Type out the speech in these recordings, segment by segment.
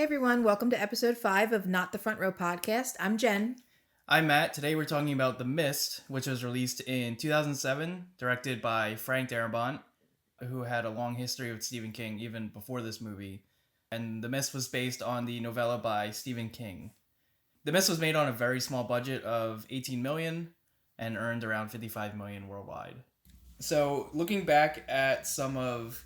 everyone, welcome to episode 5 of Not the Front Row podcast. I'm Jen. I'm Matt. Today we're talking about The Mist, which was released in 2007, directed by Frank Darabont, who had a long history with Stephen King even before this movie. And The Mist was based on the novella by Stephen King. The Mist was made on a very small budget of $18 million and earned around $55 million worldwide. So looking back at some of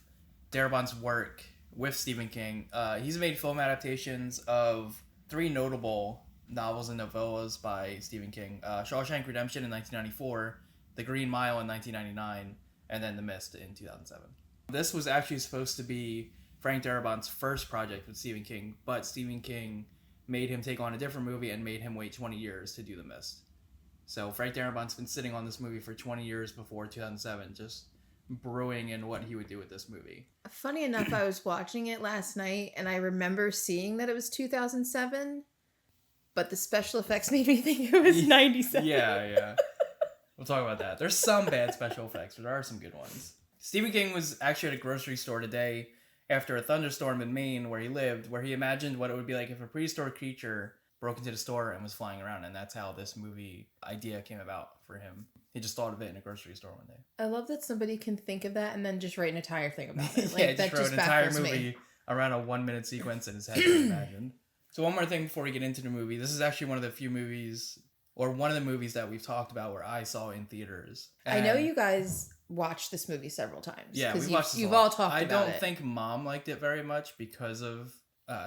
Darabont's work with Stephen King, he's made film adaptations of 3 notable novels and novellas by Stephen King. Shawshank Redemption in 1994, The Green Mile in 1999, and then The Mist in 2007. This was actually supposed to be Frank Darabont's first project with Stephen King, but Stephen King made him take on a different movie and made him wait 20 years to do The Mist. So Frank Darabont's been sitting on this movie for 20 years before 2007, just brewing in what he would do with this movie. Funny enough, I was watching it last night and I remember seeing that it was 2007, but the special effects made me think it was 97. Yeah. We'll talk about that. There's some bad special effects, but there are some good ones. Stephen King was actually at a grocery store today after a thunderstorm in Maine where he lived, where he imagined what it would be like if a prehistoric creature broke into the store and was flying around, and that's how this movie idea came about for him. He just thought of it in a grocery store one day. I love that somebody can think of that and then just write an entire thing about it. Like, that just wrote an entire movie around a 1-minute sequence in his head to imagine. So one more thing before we get into the movie. This is actually one of the few movies, or one of the movies that we've talked about where I saw in theaters. And I know you guys watched this movie several times. Yeah, we watched this you've all talked about it. I don't think Mom liked it very much because of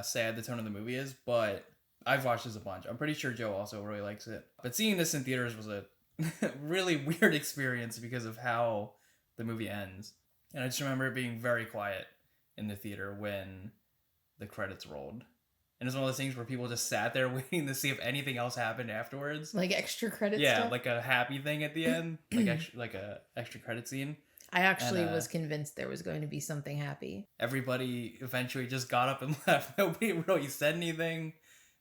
sad the tone of the movie is, but I've watched this a bunch. I'm pretty sure Joe also really likes it. But seeing this in theaters was a really weird experience because of how the movie ends. And I just remember it being very quiet in the theater when the credits rolled. And it's one of those things where people just sat there waiting to see if anything else happened afterwards. Like extra credits. Yeah, stuff? like a happy thing at the end. like a extra credit scene. I actually was convinced there was going to be something happy. Everybody eventually just got up and left. Nobody really said anything.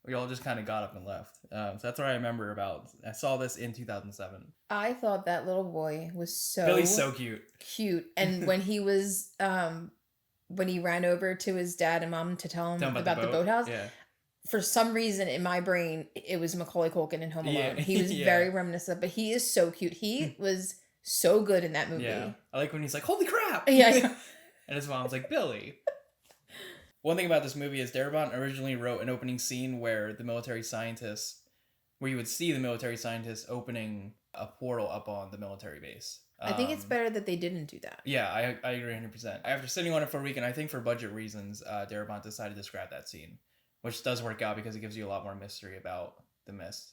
We all just kind of got up and left. So that's what I remember about. I saw this in 2007. I thought that little boy was Billy's so cute. Cute. And when he was, when he ran over to his dad and mom to tell him about the boathouse, for some reason in my brain, it was Macaulay Culkin in Home Alone. Yeah. He was very reminiscent, but he is so cute. He was so good in that movie. Yeah. I like when he's like, holy crap! Yeah. And his mom's like, Billy. One thing about this movie is Darabont originally wrote an opening scene where you would see the military scientists opening a portal up on the military base. I think it's better that they didn't do that. Yeah, I agree 100%. After sitting on it for a week, and I think for budget reasons, Darabont decided to scrap that scene, which does work out because it gives you a lot more mystery about the Mist.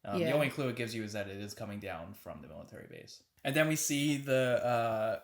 The only clue it gives you is that it is coming down from the military base. And then we see the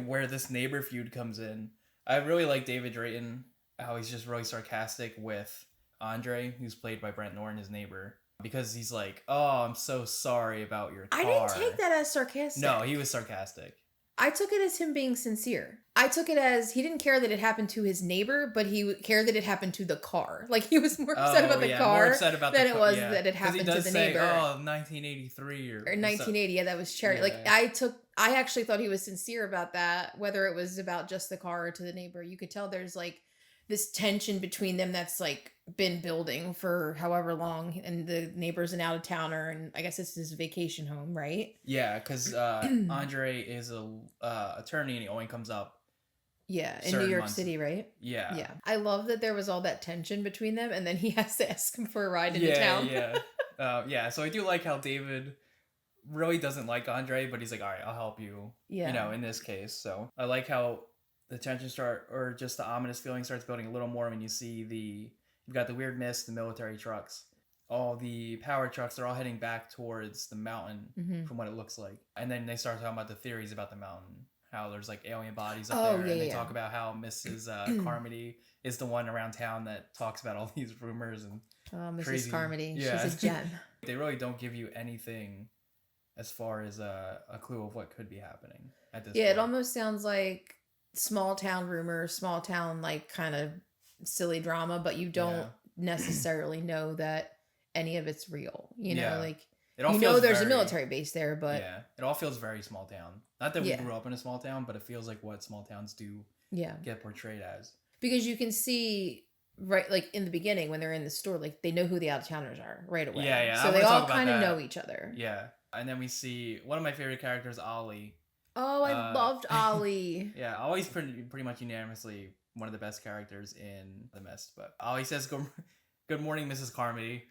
where this neighbor feud comes in. I really like David Drayton, how he's just really sarcastic with Andre, who's played by Brent Norton, his neighbor, because he's like, oh, I'm so sorry about your car. I didn't take that as sarcastic. No, he was sarcastic. I took it as him being sincere. I took it as he didn't care that it happened to his neighbor, but he cared that it happened to the car. Like, he was more upset about the car than it was that it happened to the neighbor. Oh, 1983 or 1980. Yeah, that was Cherry. Yeah. Like, I actually thought he was sincere about that, whether it was about just the car or to the neighbor. You could tell there's like this tension between them that's like been building for however long, and the neighbor's an out-of-towner, and I guess this is his vacation home, right? Yeah, because Andre is a attorney, and he only comes up in New York City, right? Yeah. I love that there was all that tension between them, and then he has to ask him for a ride into town. So I do like how David really doesn't like Andre, but he's like, all right, I'll help you, in this case. So I like how the tension just the ominous feeling starts building a little more when you see you've got the weird mist, the military trucks, all the power trucks, they're all heading back towards the mountain from what it looks like. And then they start talking about the theories about the mountain, how there's like alien bodies up there. And they talk about how Mrs. Carmody is the one around town that talks about all these rumors and Mrs. crazy. Carmody, yeah. She's a gem. They really don't give you anything as far as a clue of what could be happening at this point. It almost sounds like small town rumor, small town like kind of silly drama, but you don't necessarily know that any of it's real. You know, like it all there's a military base there, but it all feels very small town. Not that we grew up in a small town, but it feels like what small towns do get portrayed as. Because you can see right, like in the beginning when they're in the store, like they know who the out of towners are right away. Yeah, yeah. I So they want to talk all about kind of know that. each other. Yeah, and then we see one of my favorite characters, Ollie. Oh, I loved Ollie. Yeah, Ollie's pretty much unanimously one of the best characters in The Mist. But Ollie says, "Good morning, Mrs. Carmody,"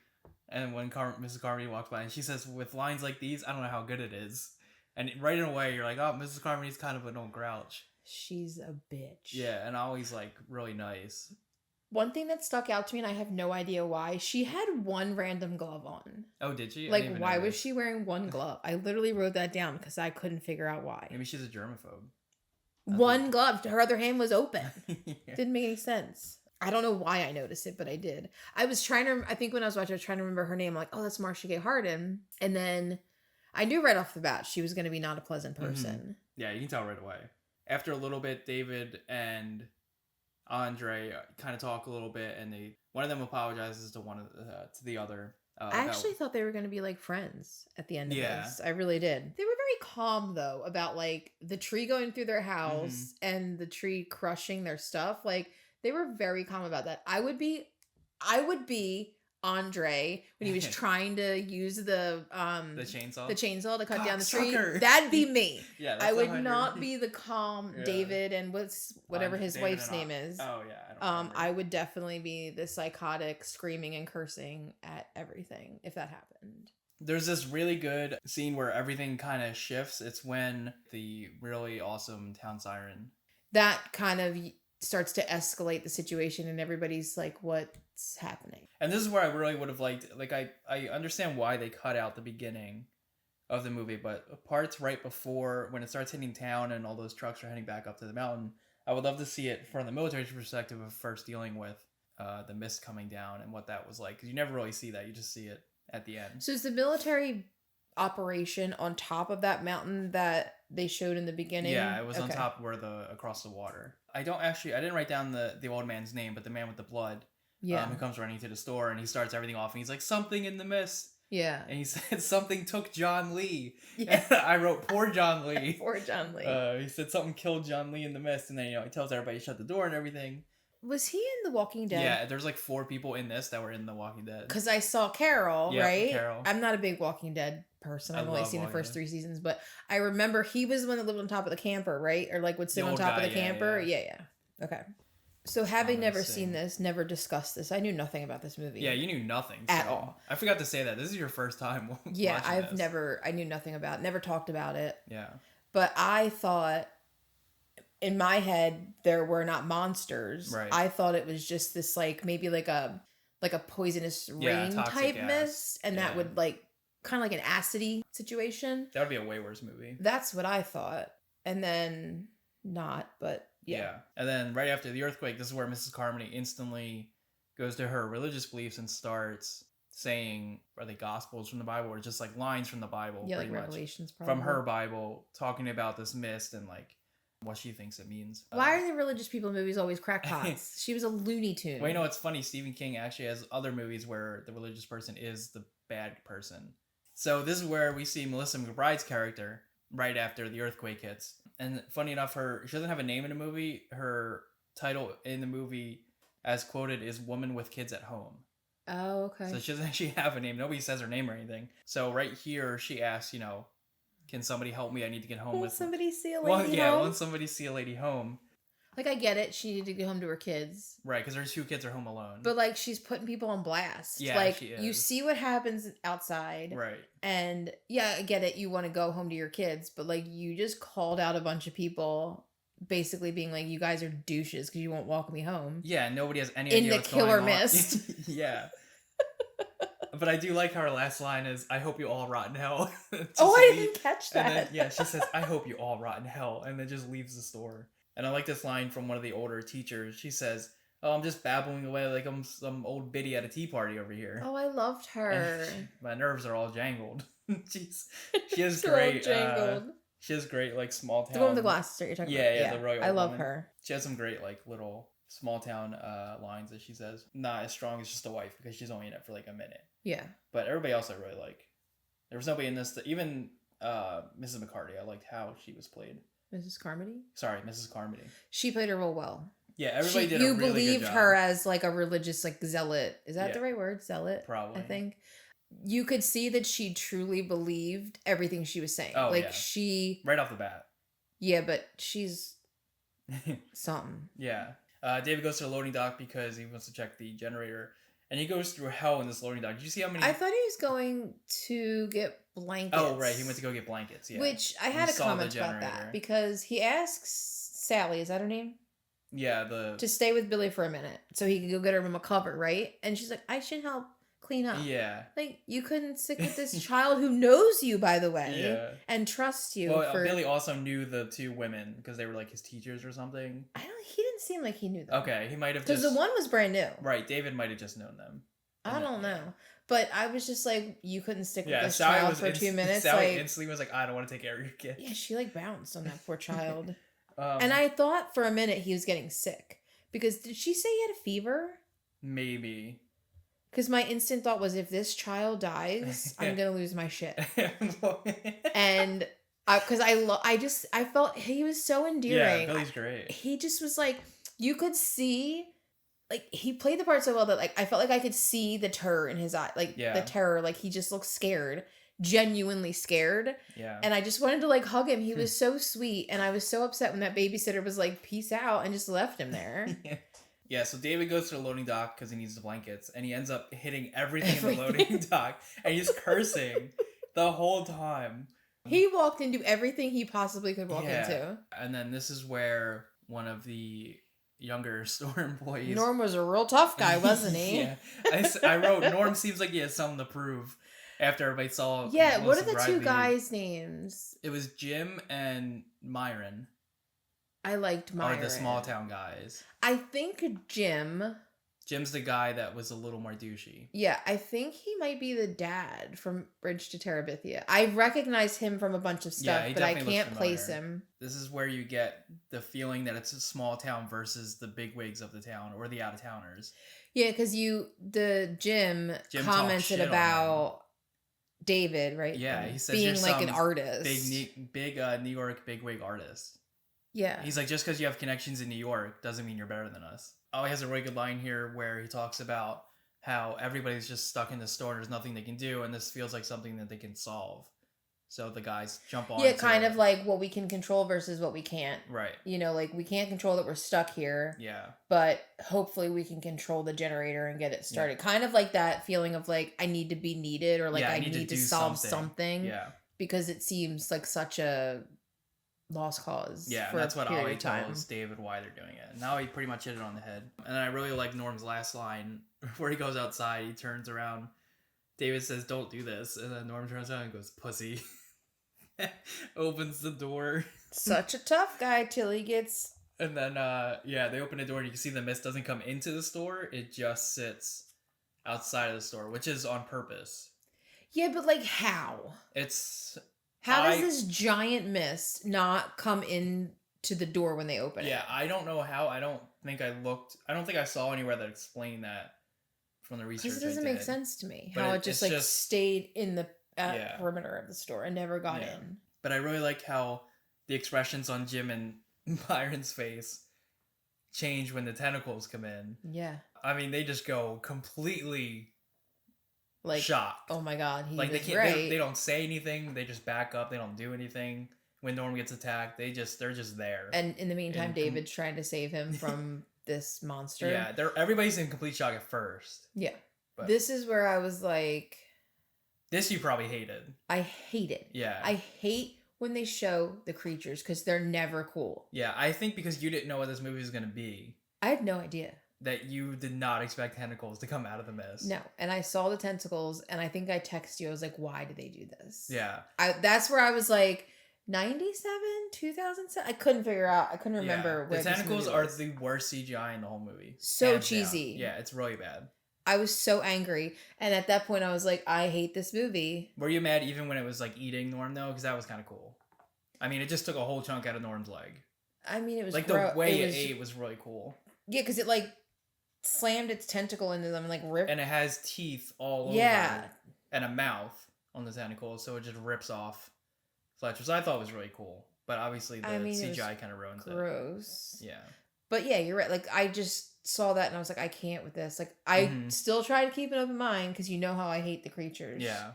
and when Mrs. Carmody walks by, and she says with lines like these, I don't know how good it is. And right in a way, you're like, oh, Mrs. Carmody's kind of an old grouch. She's a bitch. Yeah, and Ollie's like really nice. One thing that stuck out to me, and I have no idea why, she had one random glove on. Oh, did she? Like, why was she wearing one glove? I literally wrote that down because I couldn't figure out why. Maybe she's a germaphobe. One glove. Her other hand was open. Yeah. Didn't make any sense. I don't know why I noticed it, but I did. I was trying to, I think when I was watching, I was trying to remember her name. I'm like, oh, that's Marcia Gay Harden. And then I knew right off the bat she was going to be not a pleasant person. Mm-hmm. Yeah, you can tell right away. After a little bit, David and Andre kind of talk a little bit, and one of them apologizes to to the other. I actually thought they were going to be like friends at the end of this. I really did. They were very calm though about like the tree going through their house and the tree crushing their stuff. Like they were very calm about that. I would be Andre when he was trying to use the chainsaw to cut down the tree. That'd be me. Yeah, I would not be the calm David and whatever his David wife's name is. Oh yeah, I would definitely be the psychotic screaming and cursing at everything if that happened. There's this really good scene where everything kind of shifts. It's when the really awesome town siren that kind of starts to escalate the situation and everybody's like, what's happening? And this is where I really would have liked, like, I understand why they cut out the beginning of the movie, but parts right before when it starts hitting town and all those trucks are heading back up to the mountain, I would love to see it from the military perspective of first dealing with the mist coming down and what that was like, because you never really see that. You just see it at the end. So is the military operation on top of that mountain that they showed in the beginning? Yeah, it was on top where across the water. I didn't write down the old man's name, but the man with the blood. Yeah. Who comes running to the store and he starts everything off and he's like, something in the mist. Yeah. And he said something took John Lee. Yeah. And I wrote, poor John Lee. Poor John Lee. He said something killed John Lee in the mist, and then he tells everybody to shut the door and everything. Was he in The Walking Dead? Yeah, there's like 4 people in this that were in The Walking Dead. Because I saw Carol, right? Carol. I'm not a big Walking Dead person. I've only seen the first 3 seasons, but I remember he was the one that lived on top of the camper, right? Or like would sit on top of the camper. Yeah. Okay. So having never seen this, never discussed this, I knew nothing about this movie. Yeah, you knew nothing. At all. I forgot to say that. This is your first time watching I knew nothing about it, never talked about it. Yeah. But I thought, in my head, there were not monsters. Right. I thought it was just this like, maybe like a poisonous rain type mist. And that would like, kind of like an acidy situation. That would be a way worse movie. That's what I thought. And then not, but yeah. And then right after the earthquake, this is where Mrs. Carmody instantly goes to her religious beliefs and starts saying, are they gospels from the Bible or just like lines from the Bible? Yeah, like Revelations probably. From her Bible, talking about this mist and like what she thinks it means. Why are the religious people in movies always crackpots? She was a Looney Tune. Well, it's funny. Stephen King actually has other movies where the religious person is the bad person. So this is where we see Melissa McBride's character right after the earthquake hits. And funny enough, she doesn't have a name in the movie. Her title in the movie, as quoted, is Woman with Kids at Home. Oh, okay. So she doesn't actually have a name. Nobody says her name or anything. So right here, she asks, can somebody help me? I need to get home. Won't somebody see a lady home? Yeah, won't somebody see a lady home? Like, I get it. She needed to get home to her kids. Right, because her 2 kids are home alone. But, like, she's putting people on blast. Yeah, like, she is. You see what happens outside. Right. And, yeah, I get it. You want to go home to your kids. But, like, you just called out a bunch of people basically being like, you guys are douches because you won't walk me home. Yeah, nobody has any idea what's going on. In the killer mist. Yeah. But I do like how her last line is, I hope you all rot in hell. I didn't catch that. And then, she says, I hope you all rot in hell. And then just leaves the store. And I like this line from one of the older teachers. She says, oh, I'm just babbling away like I'm some old biddy at a tea party over here. Oh, I loved her. My nerves are all jangled. She has great... jangled. She has great, like, small town... The one with the glasses that you're talking about. Yeah, the royal woman. I love her. She has some great, like, little small town lines that she says. Not as strong as just a wife, because she's only in it for, like, a minute. Yeah. But everybody else I really like. There was nobody in this... Even Mrs. McCarty, I liked how she was played. Mrs. Carmody? Sorry, Mrs. Carmody. She played her role well. Yeah, everybody did a You really good believed job. her as like a religious like zealot. Is that Yeah. the right word? Zealot? Probably. I think. You could see that she truly believed everything she was saying. Oh, like yeah. she Right off the bat. Yeah, but she's something. Yeah. David goes to the loading dock because he wants to check the generator. And he goes through hell in this loading dock. Did you see how many... I thought he was going to get blankets. Oh, right. He went to go get blankets, yeah. Which I had a comment about that because he asks Sally, is that her name? Yeah, to stay with Billy for a minute so he could go get her a cover, right? And she's like, I should help clean up. Yeah. Like, you couldn't stick with this child who knows you, by the way. Yeah. And trusts you. Well, Billy also knew the two women because they were like his teachers or something. He didn't seem like he knew them. Okay, he might have because the one was brand new. Right, David might have just known them. I don't know. But I was just like, you couldn't stick with this Sally child for 2 minutes. Sally instantly was like, I don't want to take care of your kid. Yeah, she like bounced on that poor child. And I thought for a minute he was getting sick. Because did she say he had a fever? Maybe. Because my instant thought was, if this child dies, I'm gonna lose my shit. And because I felt he was so endearing. Yeah, Billy's great. He just was like, you could see, like he played the part so well that like I felt like I could see the terror in his eye, like the terror, like he just looked scared, genuinely scared. Yeah. And I just wanted to like hug him. He was so sweet, and I was so upset when that babysitter was like, peace out, and just left him there. Yeah, so David goes to the loading dock because he needs the blankets, and he ends up hitting everything in the loading dock, and he's cursing the whole time. He walked into everything he possibly could walk into. And then this is where one of the younger store employees... Norm was a real tough guy, wasn't he? Yeah. I wrote, Norm seems like he has something to prove after everybody saw... Yeah, what are the two guys' names? It was Jim and Myron. I liked Myron. Are the small town guys. I think Jim's the guy that was a little more douchey. Yeah, I think he might be the dad from Bridge to Terabithia. I recognize him from a bunch of stuff, but I can't place him. This is where you get the feeling that it's a small town versus the bigwigs of the town or the out-of-towners. Yeah, because Jim commented about David, right? Yeah, he says being you're like an artist. Big New York bigwig artist. Yeah. He's like, just because you have connections in New York doesn't mean you're better than us. Oh, he has a really good line here where he talks about how everybody's just stuck in the store and there's nothing they can do, and this feels like something that they can solve. So the guys jump on. Yeah, kind of like what we can control versus what we can't. Right. You know, like we can't control that we're stuck here. Yeah. But hopefully we can control the generator and get it started. Yeah. Kind of like that feeling of like, I need to be needed, or like I need to solve something. Yeah. Because it seems like such a lost cause. Yeah, and that's what Ollie tells David why they're doing it. Now he pretty much hit it on the head. And I really like Norm's last line where he goes outside, he turns around, David says, don't do this, and then Norm turns around and goes, pussy. Opens the door. Such a tough guy till he gets... And then, they open the door and you can see the mist doesn't come into the store, it just sits outside of the store, which is on purpose. Yeah, but like how? How does this giant mist not come in to the door when they open it? Yeah, I don't know how. I don't think I saw anywhere that explained that from the research. Because it doesn't make sense to me. But how it just stayed in the perimeter of the store and never got in. But I really like how the expressions on Jim and Byron's face change when the tentacles come in. Yeah. I mean, they just go completely... like shocked. Oh my god, he like was they don't say anything, they just back up, they don't do anything. When Norm gets attacked, they're just there. And in the meantime, David's trying to save him from this monster. Yeah, everybody's in complete shock at first. Yeah. But this is where I was like, this you probably hated. I hate it. Yeah. I hate when they show the creatures because they're never cool. Yeah, I think because you didn't know what this movie was going to be. I had no idea. That you did not expect tentacles to come out of the mist. No, and I saw the tentacles, and I think I texted you. I was like, "Why did they do this?" Yeah, that's where I was like, 97, 2007. I couldn't figure out. I couldn't remember. Yeah. The tentacles are the worst CGI in the whole movie. So cheesy. Yeah, it's really bad. I was so angry, and at that point, I was like, "I hate this movie." Were you mad even when it was like eating Norm though? Because that was kind of cool. I mean, it just took a whole chunk out of Norm's leg. I mean, it was like the way it ate was really cool. Yeah, because it like slammed its tentacle into them and like ripped. And it has teeth all over it. And a mouth on the tentacle, so it just rips off Fletcher's. I thought it was really cool. But obviously the CGI kind of ruins it. Gross. Yeah. But yeah, you're right. Like I just saw that and I was like, I can't with this. Like I still try to keep an open mind because you know how I hate the creatures. Yeah.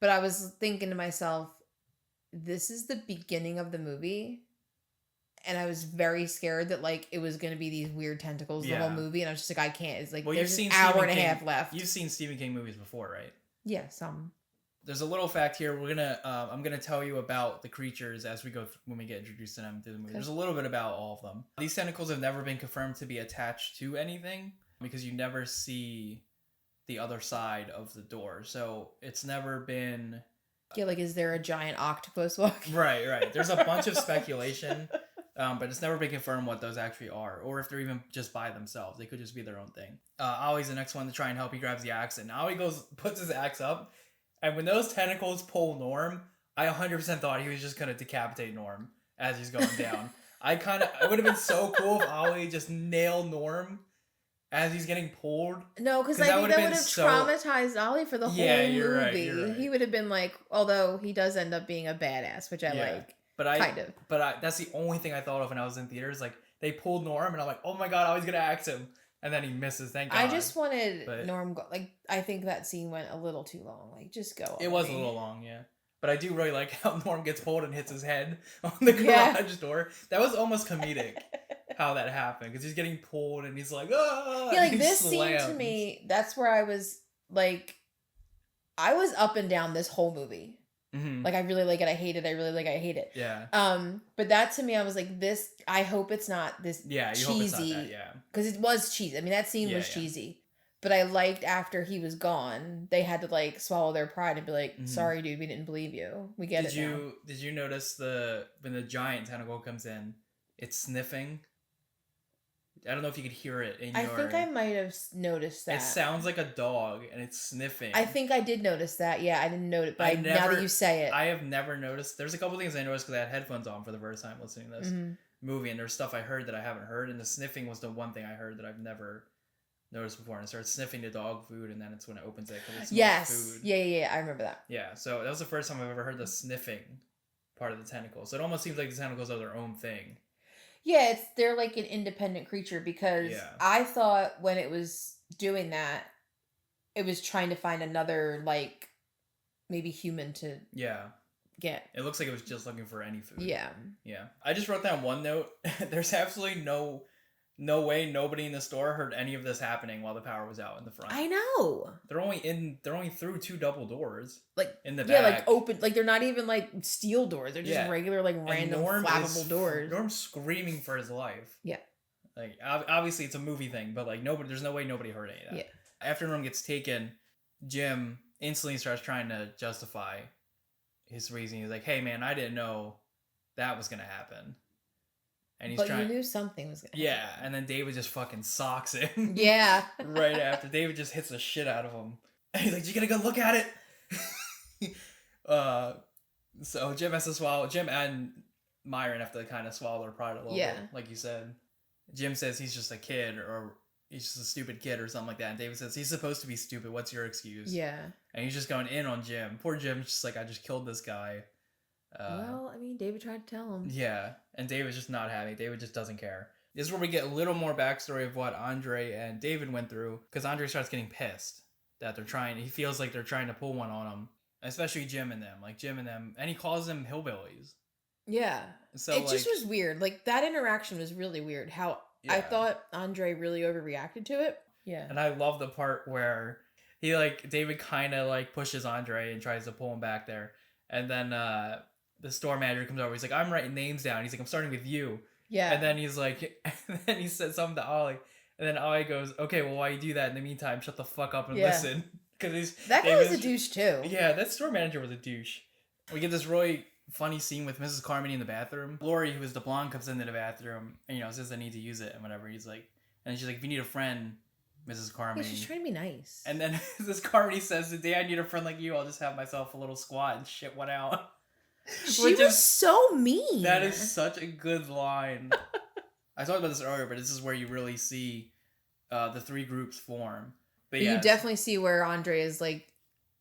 But I was thinking to myself, this is the beginning of the movie. And I was very scared that like it was gonna be these weird tentacles the whole movie, and I was just like, I can't. It's like there's an hour and a half left. You've seen Stephen King movies before, right? Yeah, some. There's a little fact here. I'm gonna tell you about the creatures as we go when we get introduced to them through the movie. Okay. There's a little bit about all of them. These tentacles have never been confirmed to be attached to anything because you never see the other side of the door, so it's never been. Yeah, like is there a giant octopus walking? Right. There's a bunch of speculation. But it's never been confirmed what those actually are, or if they're even just by themselves. They could just be their own thing. Aoi's the next one to try and help. He grabs the axe, and Aoi puts his axe up, and when those tentacles pull Norm, I 100% thought he was just gonna decapitate Norm as he's going down. It would have been so cool if Aoi just nailed Norm as he's getting pulled. No, because I think that would have traumatized Ollie for the whole movie. You're right. He would have been like, although he does end up being a badass, which I like. But that's the only thing I thought of when I was in theaters. Like they pulled Norm, and I'm like, oh my god, I was gonna axe him, and then he misses. Thank God. I just wanted Norm. I think that scene went a little too long. Like, just go. It was a little long, yeah. But I do really like how Norm gets pulled and hits his head on the garage door. That was almost comedic how that happened because he's getting pulled and he's like, ah. Yeah, like this scene to me, that's where I was like, I was up and down this whole movie. Mm-hmm. Like I really like it, I hate it, I really like it, I hate it. Yeah. But that to me, I was like, this. I hope it's not this. Yeah, you cheesy. Hope it's not that, yeah. Because it was cheesy. I mean, that scene was cheesy. But I liked after he was gone, they had to like swallow their pride and be like, "Sorry, dude, we didn't believe you. We get it now." Did you notice when the giant tentacle comes in, it's sniffing? I don't know if you could hear it in your... I think I might have noticed that. It sounds like a dog, and it's sniffing. I think I did notice that. Yeah, I didn't notice, but now that you say it... I have never noticed... There's a couple things I noticed because I had headphones on for the first time listening to this movie, and there's stuff I heard that I haven't heard, and the sniffing was the one thing I heard that I've never noticed before, and it starts sniffing the dog food, and then it's when it opens it because it's food. Yeah, I remember that. Yeah, so that was the first time I've ever heard the sniffing part of the tentacles. So it almost seems like the tentacles are their own thing. Yeah, they're like an independent creature because I thought when it was doing that, it was trying to find another like maybe human to get. It looks like it was just looking for any food. Yeah. I just wrote down one note. There's absolutely no way nobody in the store heard any of this happening while the power was out in the front. I know. They're only through 2 double doors. Like in the back. Yeah, like open, like they're not even like steel doors. They're just regular like random flappable doors. Norm's screaming for his life. Yeah. Like obviously it's a movie thing, but like there's no way nobody heard any of that. Yeah. After Norm gets taken, Jim instantly starts trying to justify his reasoning. He's like, "Hey man, I didn't know that was gonna happen." And you knew something was gonna happen. And then David just fucking socks him. Yeah. Right after. David just hits the shit out of him. And he's like, "You gotta go look at it." So Jim has to swallow. Jim and Myron have to kind of swallow their pride a little bit, like you said. Jim says he's just a kid, or he's just a stupid kid, or something like that. And David says, he's supposed to be stupid. What's your excuse? Yeah. And he's just going in on Jim. Poor Jim's just like, I just killed this guy. Well, I mean, David tried to tell him. Yeah, and David's just not having it. David just doesn't care. This is where we get a little more backstory of what Andre and David went through, because Andre starts getting pissed that he feels like they're trying to pull one on him, especially Jim and them, and he calls them hillbillies. Yeah. So it just was weird. Like, that interaction was really weird. How I thought Andre really overreacted to it. Yeah. And I love the part where David kind of pushes Andre and tries to pull him back there, and then the store manager comes over. He's like, "I'm writing names down." He's like, "I'm starting with you." Yeah. And then he's like, and then he said something to Ollie. And then Ollie goes, "Okay, well, while you do that, in the meantime, shut the fuck up and listen." Because that guy was a douche too. Yeah, that store manager was a douche. We get this really funny scene with Mrs. Carmody in the bathroom. Lori, who is the blonde, comes into the bathroom and, says, "I need to use it," and whatever. He's like, and she's like, "If you need a friend, Mrs. Carmody." Yeah, she's trying to be nice. And then Mrs. Carmody says, "Today I need a friend like you. I'll just have myself a little squat," and shit went out. She was so mean. That is such a good line. I talked about this earlier, but this is where you really see the 3 groups form. But you definitely see where Andre is like,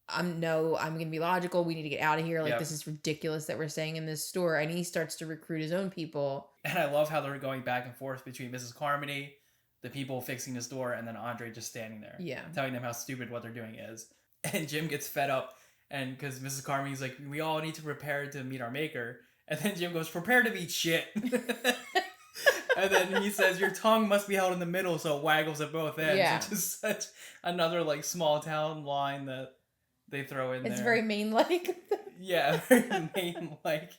I'm going to be logical. We need to get out of here. Like, this is ridiculous that we're staying in this store. And he starts to recruit his own people. And I love how they're going back and forth between Mrs. Carmody, the people fixing this door, and then Andre just standing there. Yeah. Telling them how stupid what they're doing is. And Jim gets fed up, and because Mrs. Carmody's like, we all need to prepare to meet our maker. And then Jim goes, prepare to eat shit. And then he says, your tongue must be held in the middle so it waggles at both ends. Yeah. Which is such another like small town line that they throw in there. It's very Maine-like. Yeah, very Maine-like.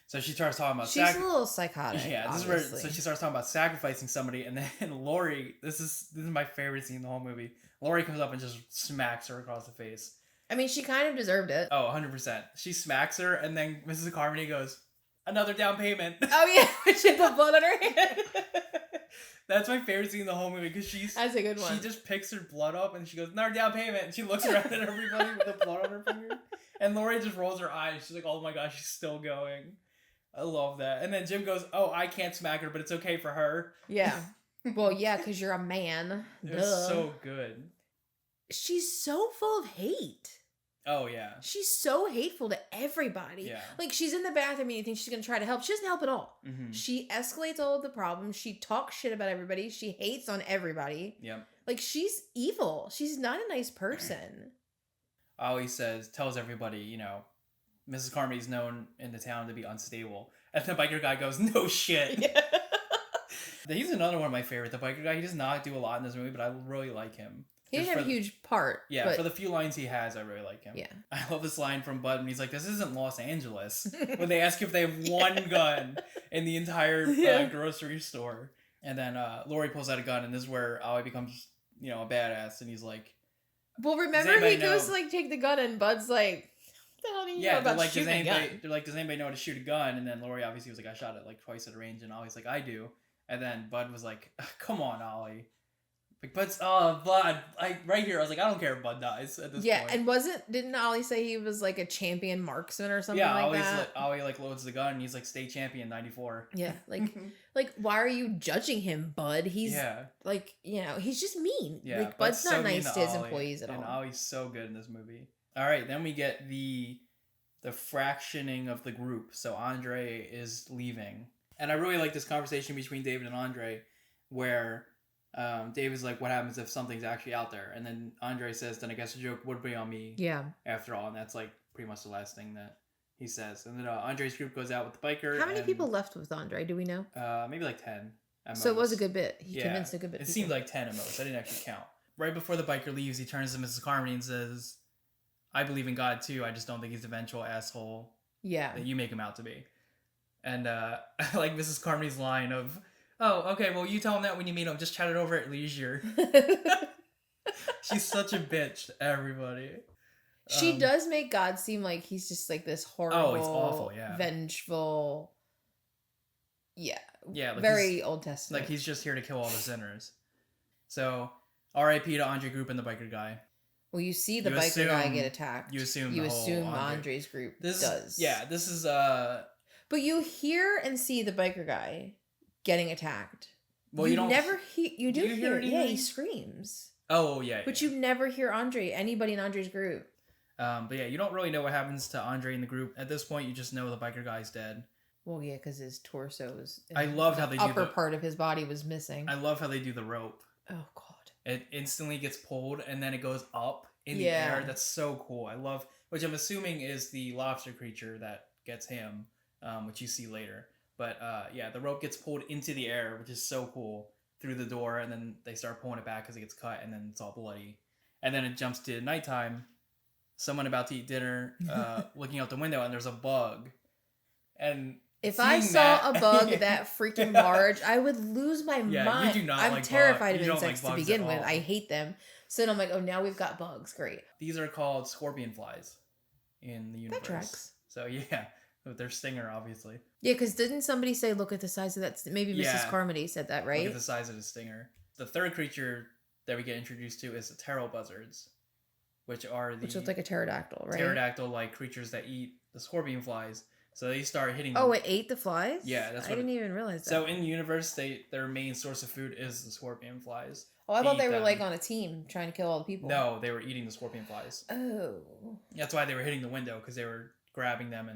So she starts talking about... She's a little psychotic, yeah, this obviously. is where... So she starts talking about sacrificing somebody, and then Lori... This is my favorite scene in the whole movie. Lori comes up and just smacks her across the face. I mean, she kind of deserved it. Oh, 100%. She smacks her, and then Mrs. Carmody goes, another down payment. Oh, yeah. She had the blood on her hand. That's my favorite scene in the whole movie, because That's a good one. She just picks her blood up, and she goes, another down payment, and she looks around at everybody with the blood on her finger. And Lori just rolls her eyes. She's like, oh my gosh, she's still going. I love that. And then Jim goes, oh, I can't smack her, but it's okay for her. Yeah. Well, yeah, because you're a man. It was so good. She's so full of hate. Oh, yeah. She's so hateful to everybody. Yeah. Like, she's in the bathroom and you think she's going to try to help. She doesn't help at all. Mm-hmm. She escalates all of the problems. She talks shit about everybody. She hates on everybody. Yep. Like, she's evil. She's not a nice person. Always tells everybody, you know, Mrs. Carmody's known in the town to be unstable. And the biker guy goes, no shit. Yeah. He's another one of my favorite. The biker guy, he does not do a lot in this movie, but I really like him. He didn't have a huge part. Yeah, but... for the few lines he has, I really like him. Yeah. I love this line from Bud when he's like, this isn't Los Angeles. When they ask if they have one gun in the entire grocery store. And then Lori pulls out a gun, and this is where Ollie becomes, you know, a badass. And he's like... Well, remember he goes to, like, take the gun, and Bud's like... What the hell do you know about shooting a gun? They're like, does anybody know how to shoot a gun? And then Lori obviously was like, I shot it like twice at a range. And Ollie's like, I do. And then Bud was like, come on, Ollie. Like, Bud, right here. I was like, I don't care if Bud dies at this point. Yeah, and didn't Ollie say he was like a champion marksman or something like that? Yeah, Ollie like loads the gun and he's like, state champion 94. Yeah, like why are you judging him, Bud? He's like, you know, he's just mean. Yeah, like Bud's not nice to his employees at all. And Ollie's so good in this movie. All right, then we get the fractioning of the group. So Andre is leaving. And I really like this conversation between David and Andre where David's like, what happens if something's actually out there? And then Andre says, then I guess the joke would be on me after all. And that's like pretty much the last thing that he says. And then Andre's group goes out with the biker. How many people left with Andre? Do we know? Maybe like 10. So it was a good bit. He convinced a good bit of people. It seemed like 10 at most. I didn't actually count. Right before the biker leaves, he turns to Mrs. Carmody and says, I believe in God too. I just don't think he's the eventual asshole that you make him out to be. And I like Mrs. Carmody's line of, oh, okay, well, you tell him that when you meet him. Just chat it over at leisure. She's such a bitch to everybody. She does make God seem like he's just like this horrible, it's awful, vengeful, like very Old Testament. Like he's just here to kill all the sinners. So, R.I.P. to Andre Group and the biker guy. Well, you see the biker guy get attacked. You assume Andre's group does. Yeah, this is But you hear and see the biker guy getting attacked. Well, you don't never hear. You do hear it. Anything? Yeah, he screams. Oh yeah. But you never hear anybody in Andre's group. But yeah, you don't really know what happens to Andre in the group at this point. You just know the biker guy's dead. Well, yeah, because his torso is. I love how they do upper part of his body was missing. I love how they do the rope. Oh God. It instantly gets pulled and then it goes up in the air. That's so cool. I love, which I'm assuming is the lobster creature that gets him, which you see later. But yeah, the rope gets pulled into the air, which is so cool, through the door, and then they start pulling it back because it gets cut, and then it's all bloody. And then it jumps to nighttime. Someone about to eat dinner, looking out the window, and there's a bug. And if I saw a bug that freaking large, I would lose my mind. You do not I'm like terrified bugs. of insects to begin with. I hate them. So then I'm like, oh, now we've got bugs. Great. These are called scorpion flies in the universe. That tracks. So yeah, with their stinger, obviously. Yeah, because didn't somebody say, look at the size of that? Maybe Mrs. Carmody said that, right? Look at the size of the stinger. The third creature that we get introduced to is the pterodactyl buzzards, which looks like a pterodactyl, right? Pterodactyl-like creatures that eat the scorpion flies. So they start hitting. Oh, it ate the flies? Yeah, I didn't even realize that. So in the universe, their main source of food is the scorpion flies. Oh, I thought they were like on a team trying to kill all the people. No, they were eating the scorpion flies. Oh. That's why they were hitting the window, because they were grabbing them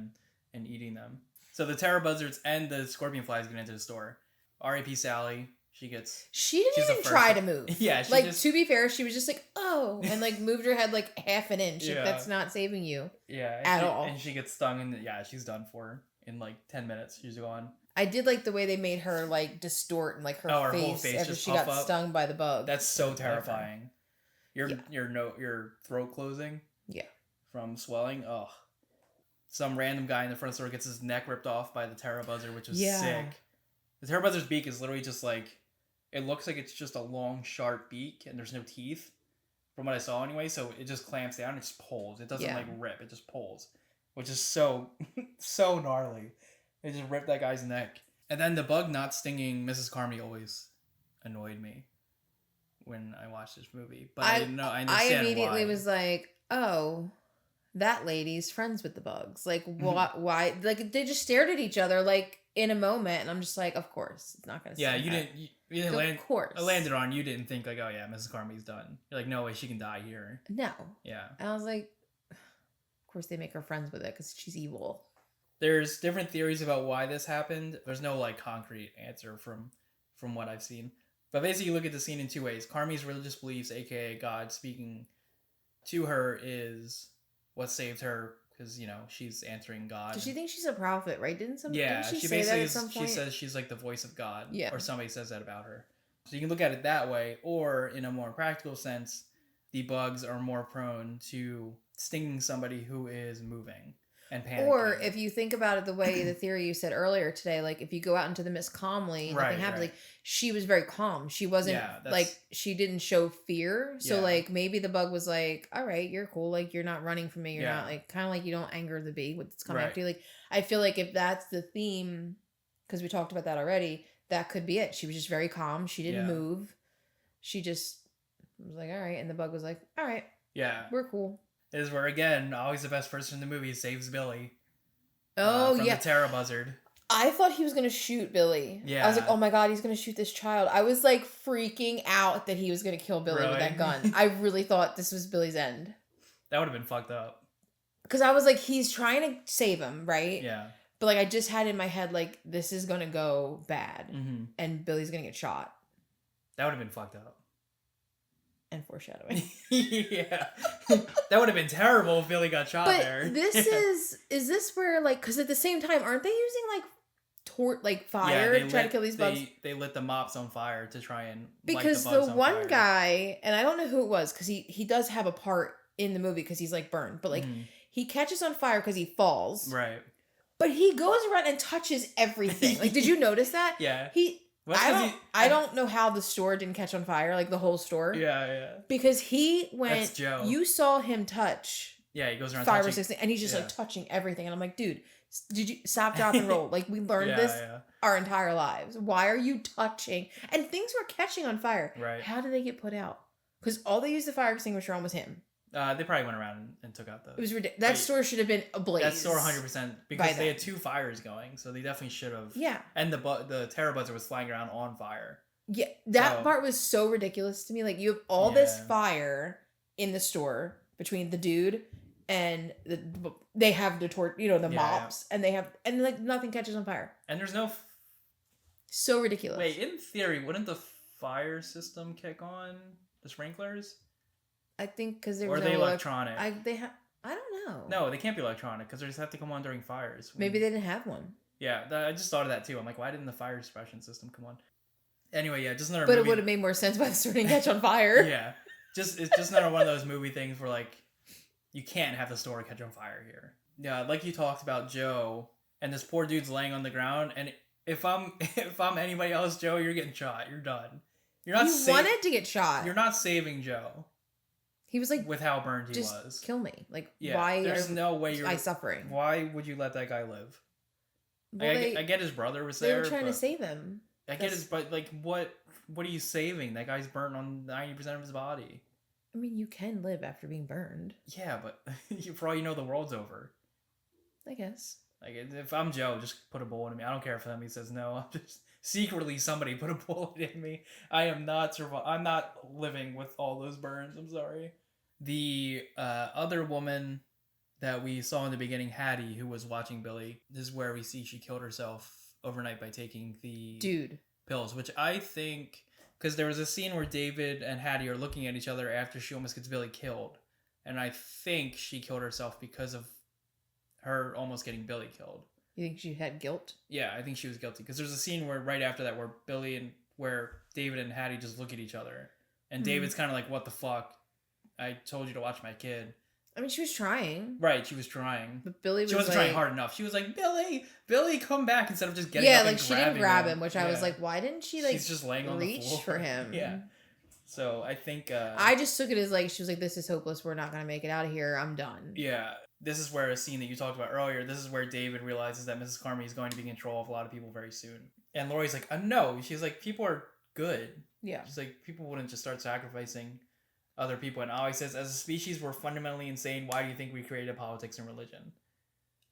and eating them. So the terror buzzards and the scorpion flies get into the store. R.I.P. Sally. She didn't even try to move. Yeah, to be fair, she was just like, oh, and like moved her head like half an inch. Yeah. Like, that's not saving you. Yeah, at all. And she gets stung, and she's done for in like 10 minutes. She's gone. I did like the way they made her like distort and like her whole face face after just she got puff up. stung by the bug. That's so terrifying. Your throat closing. Yeah. From swelling. Oh. Some random guy in the front store gets his neck ripped off by the terror buzzard, which is sick. The terror buzzard's beak is literally just like, it looks like it's just a long, sharp beak, and there's no teeth, from what I saw anyway, so it just clamps down and it just pulls. It doesn't, like, rip. It just pulls, which is so, so gnarly. It just ripped that guy's neck. And then the bug not stinging Mrs. Carmy always annoyed me when I watched this movie. But I understand I immediately why. was like, oh, that lady's friends with the bugs. Like, why? Like, they just stared at each other, like, in a moment, and I'm just like, of course, it's not going to you didn't land. Of course. I landed on, you didn't think, like, oh, yeah, Mrs. Carmy's done. You're like, no way, she can die here. No. Yeah. And I was like, of course they make her friends with it, because she's evil. There's different theories about why this happened. There's no, like, concrete answer from what I've seen. But basically, you look at the scene in two ways. Carmy's religious beliefs, a.k.a. God speaking to her, is what saved her, because, she's answering God. Does she think she's a prophet, right? Didn't she basically say that at some point? She says she's like the voice of God. Yeah. Or somebody says that about her. So you can look at it that way, or in a more practical sense, the bugs are more prone to stinging somebody who is moving and panicking. Or if you think about it the way the theory you said earlier today, like if you go out into the mist calmly, nothing happens. Like she was very calm. She wasn't like, she didn't show fear. So like maybe the bug was like, all right, you're cool. Like you're not running from me. You're not like, kind of like you don't anger the bee that's coming after you. Like I feel like if that's the theme, because we talked about that already, that could be it. She was just very calm. She didn't move. She just was like, all right. And the bug was like, all right. Yeah. We're cool. Is where, again, always the best person in the movie saves Billy. Oh, from the terror buzzard. I thought he was going to shoot Billy. Yeah. I was like, oh my God, he's going to shoot this child. I was like freaking out that he was going to kill Billy with that gun. I really thought this was Billy's end. That would have been fucked up. Because I was like, he's trying to save him, right? Yeah. But like, I just had in my head, like, this is going to go bad. Mm-hmm. And Billy's going to get shot. That would have been fucked up. And foreshadowing. Yeah. That would have been terrible if Billy got shot there. But this is this where, like, because at the same time, aren't they using, like, fire to try to kill these bugs? They lit the mops on fire to try and because light the bugs the on one fire. guy, and I don't know who it was, because he does have a part in the movie because he's, like, burned. But, like, he catches on fire because he falls. Right. But he goes around and touches everything. Like, did you notice that? Yeah. I don't know how the store didn't catch on fire, like the whole store. Yeah. Because he went. That's Joe. You saw him touch. Yeah, he goes around 5 or 6 things, and he's just like touching everything. And I'm like, dude, did you stop, drop, and roll? Like we learned this our entire lives. Why are you touching? And things were catching on fire. Right. How did they get put out? Because all they used the fire extinguisher on was him. They probably went around and took out the... It was ridiculous. That store should have been ablaze. That store 100%. Because they had 2 fires going, so they definitely should have. Yeah. And the terror buzzard was flying around on fire. Yeah, that part was so ridiculous to me. Like, you have all this fire in the store between the dude and they have the mops, and like nothing catches on fire. And there's no... So ridiculous. Wait, in theory, wouldn't the fire system kick on the sprinklers? I think because there was no electronic. I don't know. No, they can't be electronic because they just have to come on during fires. Maybe they didn't have one. Yeah, I just thought of that too. I'm like, why didn't the fire suppression system come on? Anyway, just another. But movie. It would have made more sense by the store didn't catch on fire. Yeah, it's just another one of those movie things where like you can't have the store catch on fire here. Yeah, like you talked about Joe and this poor dude's laying on the ground, and if I'm anybody else, Joe, you're getting shot. You're done. You're not. You wanted to get shot. You're not saving Joe. He was like, with how burned he just was. Kill me. Like, why? There's no way you're suffering. Why would you let that guy live? Well, I get his brother was there. They were trying to save him. I get his, but like, what are you saving? That guy's burnt on 90% of his body. I mean, you can live after being burned. Yeah, but for all you know, the world's over. I guess. Like, if I'm Joe, just put a bullet in me. I don't care if he says no. I'm just secretly somebody put a bullet in me. I'm not living with all those burns. I'm sorry. The other woman that we saw in the beginning, Hattie, who was watching Billy, this is where we see she killed herself overnight by taking the pills, which I think, because there was a scene where David and Hattie are looking at each other after she almost gets Billy killed, and I think she killed herself because of her almost getting Billy killed. You think she had guilt? Yeah, I think she was guilty, because there's a scene where right after that where David and Hattie just look at each other, and David's kind of like, "What the fuck? I told you to watch my kid." I mean, she was trying. Right, she was trying. But Billy was She wasn't trying hard enough. She was like, Billy, come back, instead of just getting up and she didn't grab him, which yeah. I was like, why didn't she She's just laying on the floor. reach for him? Yeah. So I think... I just took it as like, she was like, this is hopeless. We're not going to make it out of here. I'm done. Yeah. This is where a scene that you talked about earlier, this is where David realizes that Mrs. Carmody is going to be in control of a lot of people very soon. And Laurie's like, no. She's like, people are good. Yeah. She's like, people wouldn't just start sacrificing other people. And Ollie says, as a species, we're fundamentally insane. Why do you think we created politics and religion?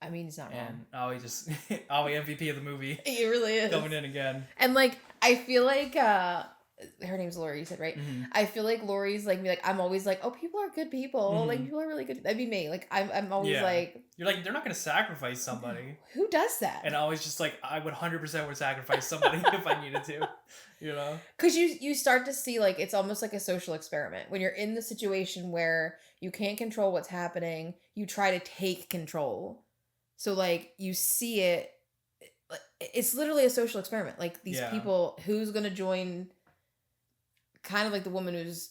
I mean, it's not wrong. And Ollie just... Ollie MVP of the movie. He really is. Coming in again. And like, I feel like... her name's Lori, you said, right? Mm-hmm. I feel like Lori's like me. Like, I'm always like, oh, people are good people. Mm-hmm. Like, people are really good. That'd be me. Like, I'm always like... You're like, they're not going to sacrifice somebody. Who does that? And Ollie's just like, I would 100% would sacrifice somebody if I needed to. You know? Because you start to see, like, it's almost like a social experiment. When you're in the situation where you can't control what's happening, you try to take control. So, like, you see it. It's literally a social experiment. Like, these people, who's going to join... kind of like the woman who's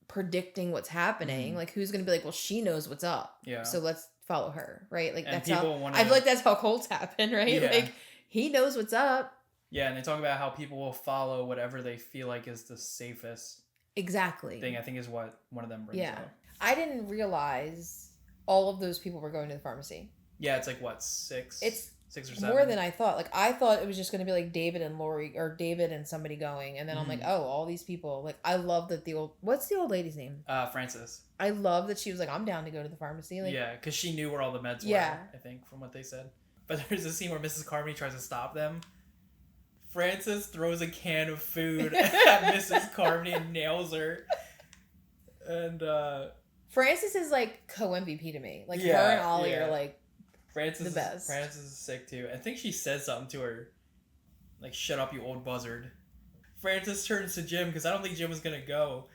predicting what's happening. Like, who's going to be like, well, she knows what's up. Yeah. So let's follow her, right? Like, and that's how... I feel like that's how cults happen, right? Yeah. Like, he knows what's up. Yeah, and they talk about how people will follow whatever they feel like is the safest thing, I think is what one of them brings up. I didn't realize all of those people were going to the pharmacy. Yeah, it's like, what, 6? It's 6 or 7? More than I thought. Like, I thought it was just going to be like David and Lori, or David and somebody going. And then I'm like, oh, all these people. Like, I love that what's the old lady's name? Frances. I love that she was like, I'm down to go to the pharmacy. Like, yeah, because she knew where all the meds were, I think, from what they said. But there's a scene where Mrs. Carmody tries to stop them. Frances throws a can of food at Mrs. Carmody and nails her. And, Frances is like co-MVP to me. Like, her and Ollie are like, Frances the best. Frances is sick too. I think she says something to her, like, shut up, you old buzzard. Frances turns to Jim, because I don't think Jim was going to go.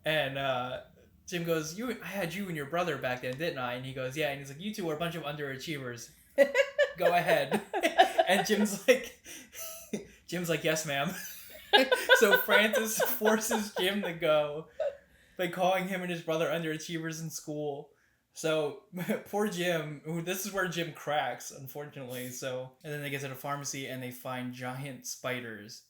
And Jim goes, I had you and your brother back then, didn't I? And he goes, yeah. And he's like, you two are a bunch of underachievers. Go ahead. And Jim's like, yes, ma'am. So Frances forces Jim to go by calling him and his brother underachievers in school. So, poor Jim, this is where Jim cracks, unfortunately. So, and then they get to the pharmacy and they find giant spiders,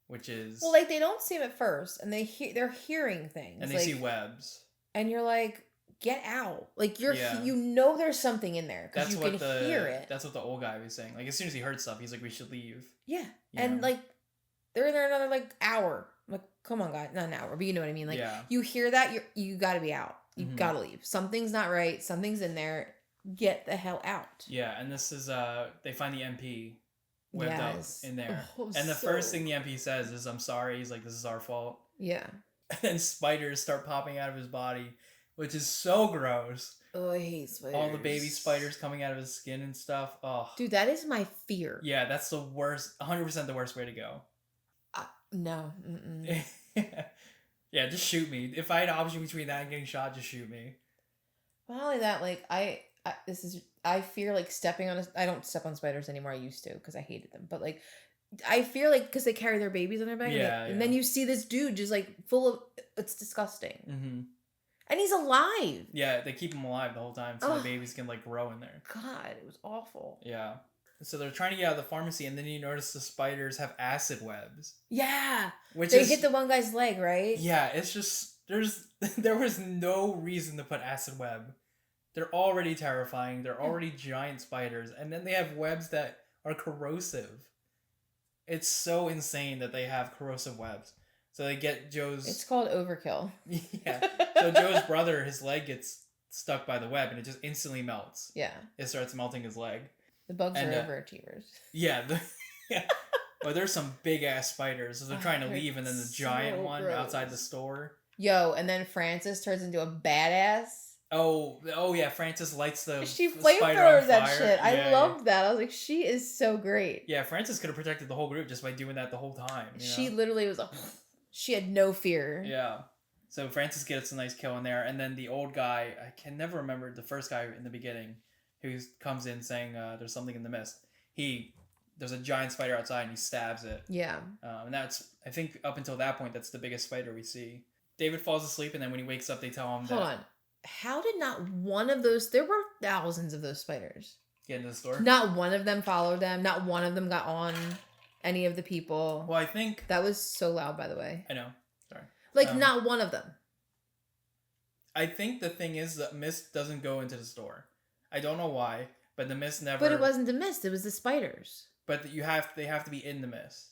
which is... Well, like, they don't see them at first, and they're hearing things. And they see webs. And you're like, get out. Like, you know there's something in there, because you can hear it. That's what the old guy was saying. Like, as soon as he heard stuff, he's like, we should leave. Yeah. And, like, they're in there another, like, hour. I'm like, come on, guys. Not an hour, but you know what I mean. Like, you hear that, you gotta be out. You gotta leave. Something's not right. Something's in there. Get the hell out. Yeah, and this is, they find the MP webbed up in there. Oh, and the first thing the MP says is, I'm sorry. He's like, this is our fault. Yeah. And then spiders start popping out of his body, which is so gross. Oh, I hate spiders. All the baby spiders coming out of his skin and stuff. Oh. Dude, that is my fear. Yeah, that's the worst, 100% the worst way to go. No. Yeah, just shoot me. If I had an option between that and getting shot, just shoot me. Not only that, like, I fear, like, stepping on I don't step on spiders anymore. I used to, because I hated them. But, like, I fear, like, because they carry their babies on their back. And then you see this dude just, like, full of, it's disgusting. Mm-hmm. And he's alive. Yeah, they keep him alive the whole time so the babies can, like, grow in there. God, it was awful. Yeah. So they're trying to get out of the pharmacy, and then you notice the spiders have acid webs. Yeah. They hit the one guy's leg, right? Yeah, it's just, there was no reason to put acid web. They're already terrifying. They're already giant spiders. And then they have webs that are corrosive. It's so insane that they have corrosive webs. So they get Joe's... It's called overkill. Yeah. So Joe's brother, his leg gets stuck by the web, and it just instantly melts. Yeah. It starts melting his leg. The bugs are overachievers. Yeah. Well, there's some big-ass spiders. So they're trying to leave, and then the giant one outside the store. Yo, and then Frances turns into a badass. Oh yeah, Frances lights the She spider on flamethrowers that fire. shit. I Yeah, loved that. I was like, she is so great. yeah, Frances could have protected the whole group just by doing that the whole time. She literally was like, she had no fear. Yeah. So Francis gets a nice kill in there, and then the old guy, I can never remember the first guy in the beginning, who comes in saying there's something in the mist. There's a giant spider outside, and he stabs it. Yeah. And that's, I think, up until that point, that's the biggest spider we see. David falls asleep, and then when he wakes up, they tell him Hold on. How did not one of those? There were thousands of those spiders. Get into the store. Not one of them followed them. Not one of them got on any of the people. Well, I think that was so loud. By the way, I know. Sorry. Like not one of them. I think the thing is that mist doesn't go into the store. I don't know why, but the mist never. But it wasn't the mist. It was the spiders. But they have to be in the mist.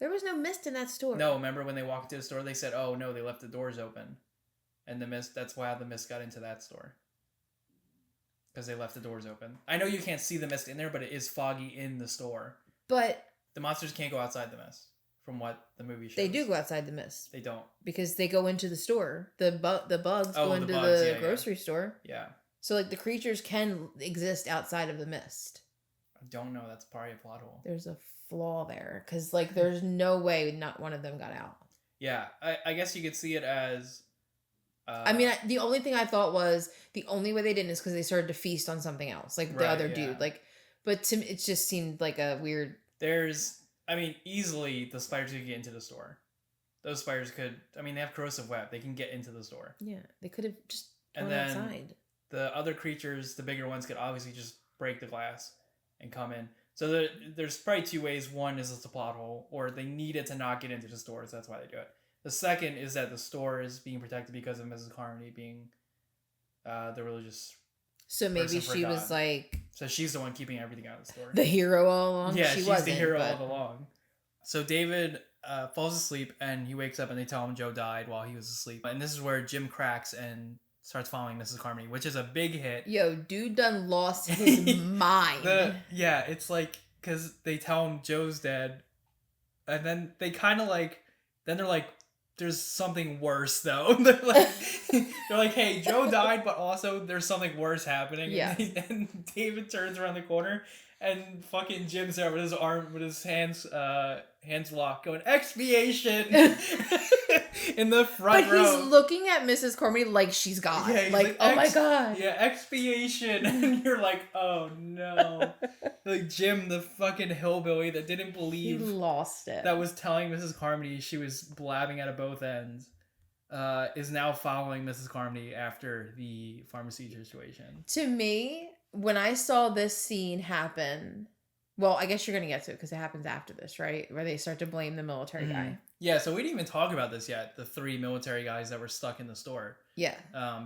There was no mist in that store. No, remember when they walked into the store, they said, "Oh no, they left the doors open," and the mist. That's why the mist got into that store. Because they left the doors open. I know you can't see the mist in there, but it is foggy in the store. But the monsters can't go outside the mist, from what the movie shows. They do go outside the mist. They don't. Because they go into the store. The bugs go into the grocery store. Yeah. So like the creatures can exist outside of the mist. I don't know. That's probably a plot hole. There's a flaw there. Because like there's no way not one of them got out. Yeah. I guess you could see it as... I mean, the only thing I thought was the only way they didn't is because they started to feast on something else, like the other dude. Like, but to me, it just seemed like a weird. Easily the spiders could get into the store. Those spiders could. I mean, they have corrosive web. They can get into the store. Yeah, they could have just gone outside. The other creatures, the bigger ones, could obviously just break the glass and come in. So there's probably two ways. One is it's a plot hole, or they needed to not get into the store, so that's why they do it. The second is that the store is being protected because of Mrs. Carmody being the religious. So maybe she was like. So she's the one keeping everything out of the store. The hero all along. Yeah, she's the hero all along. So David falls asleep and he wakes up and they tell him Joe died while he was asleep. And this is where Jim cracks and starts following Mrs. Carmody, which is a big hit. Yo, dude done lost his mind. It's like because they tell him Joe's dead, and then they kind of like. Then they're like. There's something worse though. they're like, hey, Joe died, but also there's something worse happening. Yeah. And David turns around the corner, and fucking Jim's there with his hands locked, going expiation in the front row. But he's looking at Mrs. Carmody like she's God. Yeah, like oh my God. Yeah, expiation, and you're like, oh no. Like Jim, the fucking hillbilly that didn't believe he lost it. That was telling Mrs. Carmody she was blabbing out of both ends, is now following Mrs. Carmody after the pharmacy situation. To me, when I saw this scene happen, well, I guess you're gonna get to it because it happens after this, right? Where they start to blame the military guy. Yeah, so we didn't even talk about this yet. The 3 military guys that were stuck in the store. Yeah.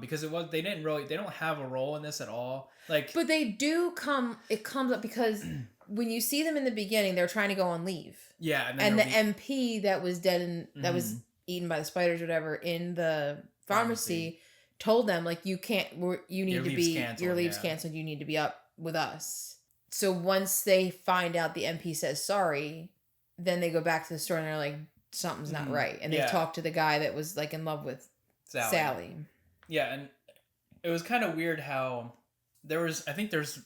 Because they don't have a role in this at all. But they do come. It comes up because when you see them in the beginning, they're trying to go on leave. Yeah, and the MP that was dead and that was eaten by the spiders, or whatever, in the pharmacy, told them like you can't. You need to be your leave's canceled. You need to be up with us. So once they find out the MP says sorry, then they go back to the store and they're like, something's not right. And they talk to the guy that was like in love with Sally. Yeah, and it was kind of weird how there's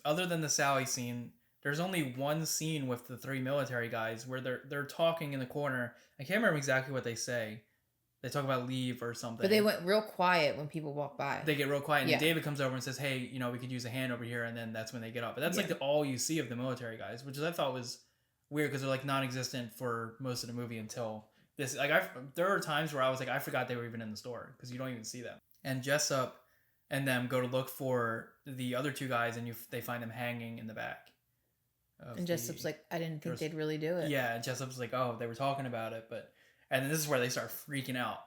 other than the Sally scene, there's only one scene with the 3 military guys where they're talking in the corner. I can't remember exactly what they say. They talk about leave or something. But they went real quiet when people walk by. They get real quiet, and then David comes over and says, hey, we could use a hand over here, and then that's when they get up. But that's like all you see of the military guys, which I thought was weird because they're like non-existent for most of the movie until this. Like there are times where I was like, I forgot they were even in the store because you don't even see them. And Jessup and them go to look for the other 2 guys, and they find them hanging in the back. And Jessup's like, I didn't think they'd really do it. Yeah, and Jessup's like, oh, they were talking about it, but... And then this is where they start freaking out.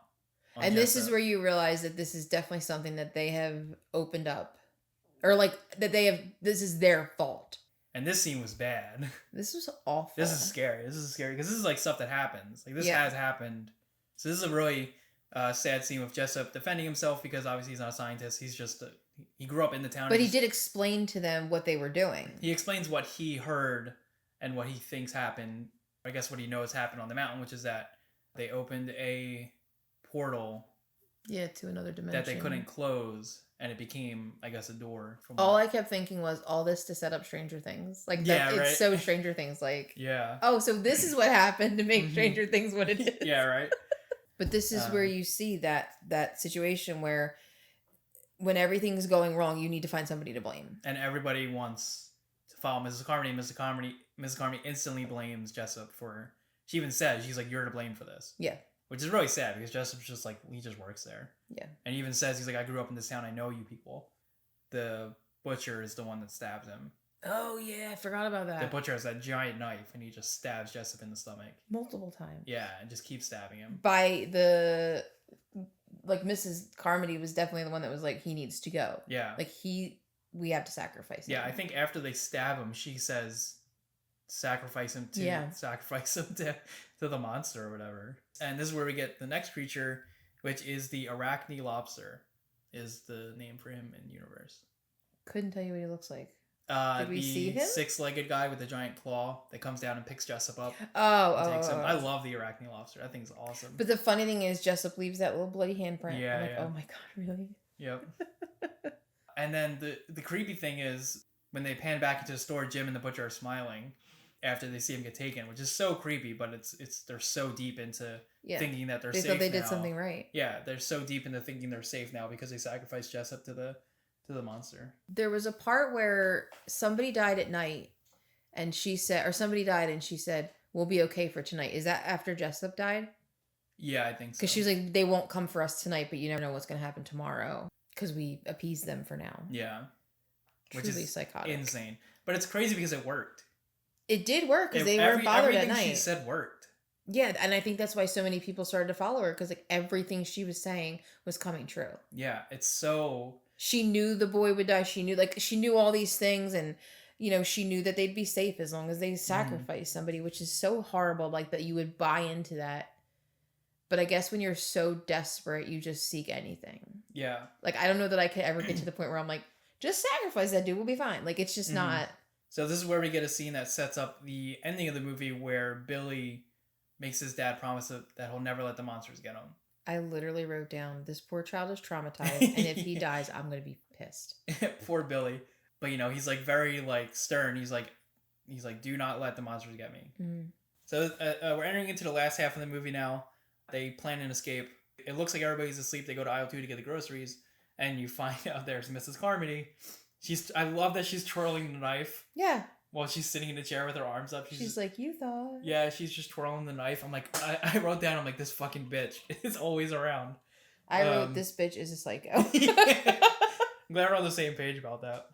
And this is where you realize that this is definitely something that they have opened up. Or like, this is their fault. And this scene was bad. This was awful. This is scary because this is like stuff that happens. Like this has happened. So this is a really sad scene with Jessup defending himself because obviously he's not a scientist. He's just he grew up in the town. But he did explain to them what they were doing. He explains what he heard and what he thinks happened. I guess what he knows happened on the mountain, which is that they opened a portal. Yeah, to another dimension. That they couldn't close. and it became, I guess, a door. From all I kept thinking was all this to set up Stranger Things. Like, that, right? It's so Stranger Things. Like, yeah. Oh, so this is what happened to make Stranger Things what it is. Yeah, right. But this is where you see that situation where when everything's going wrong, you need to find somebody to blame. And everybody wants to follow Mrs. Carmody. Mrs. Carmody instantly blames Jessup for. She even says, she's like, "You're to blame for this." Yeah. Which is really sad because Jessup's just like, he just works there. Yeah. And he even says, he's like, "I grew up in this town. I know you people." The butcher is the one that stabs him. Oh, yeah. I forgot about that. The butcher has that giant knife and he just stabs Jessup in the stomach. Multiple times. Yeah, and just keeps stabbing him. By the... Like, Mrs. Carmody was definitely the one that was like, he needs to go. Yeah. Like, we have to sacrifice him. Yeah, I think after they stab him, she says, sacrifice him to the monster or whatever. And this is where we get the next creature, which is the Arachne lobster, is the name for him in the universe. Couldn't tell you what he looks like. Did we the see him? Six-legged guy with the giant claw that comes down and picks Jessup up. Takes him. I love the Arachne lobster. That thing's awesome. But the funny thing is, Jessup leaves that little bloody handprint. Yeah, I'm like, oh my god, really? Yep. And then the creepy thing is when they pan back into the store, Jim and the butcher are smiling after they see him get taken, which is so creepy. But it's they're so deep into thinking that they're safe. They thought they did something right. Yeah, they're so deep into thinking they're safe now because they sacrificed Jessup to the monster. There was a part where somebody died at night, and she said, or somebody died, and she said, "We'll be okay for tonight." Is that after Jessup died? Yeah, I think so. Because she's like, they won't come for us tonight, but you never know what's going to happen tomorrow. Because we appease them for now. Yeah. Truly which is psychotic. Insane. But it's crazy because it worked. It did work because they weren't bothered at night. Everything she said worked. Yeah, and I think that's why so many people started to follow her because like everything she was saying was coming true. Yeah, it's so... She knew the boy would die. She knew all these things, and she knew that they'd be safe as long as they sacrificed somebody, which is so horrible. Like that you would buy into that. But I guess when you're so desperate, you just seek anything. Yeah. Like I don't know that I could ever get to the point where I'm like, just sacrifice that dude, we'll be fine. Like it's just not. So this is where we get a scene that sets up the ending of the movie where Billy makes his dad promise that he'll never let the monsters get him. I literally wrote down, this poor child is traumatized, and if he dies, I'm going to be pissed. Poor Billy. But, he's, like, very, like, stern. He's like, do not let the monsters get me. Mm-hmm. So we're entering into the last half of the movie now. They plan an escape. It looks like everybody's asleep. They go to aisle 2 to get the groceries, and you find out there's Mrs. Carmody. I love that she's twirling the knife. Yeah. While she's sitting in a chair with her arms up. She's like, you thought. Yeah, she's just twirling the knife. I'm like, I wrote down, I'm like, this fucking bitch is always around. I wrote, this bitch is a psycho. I'm glad we're on the same page about that.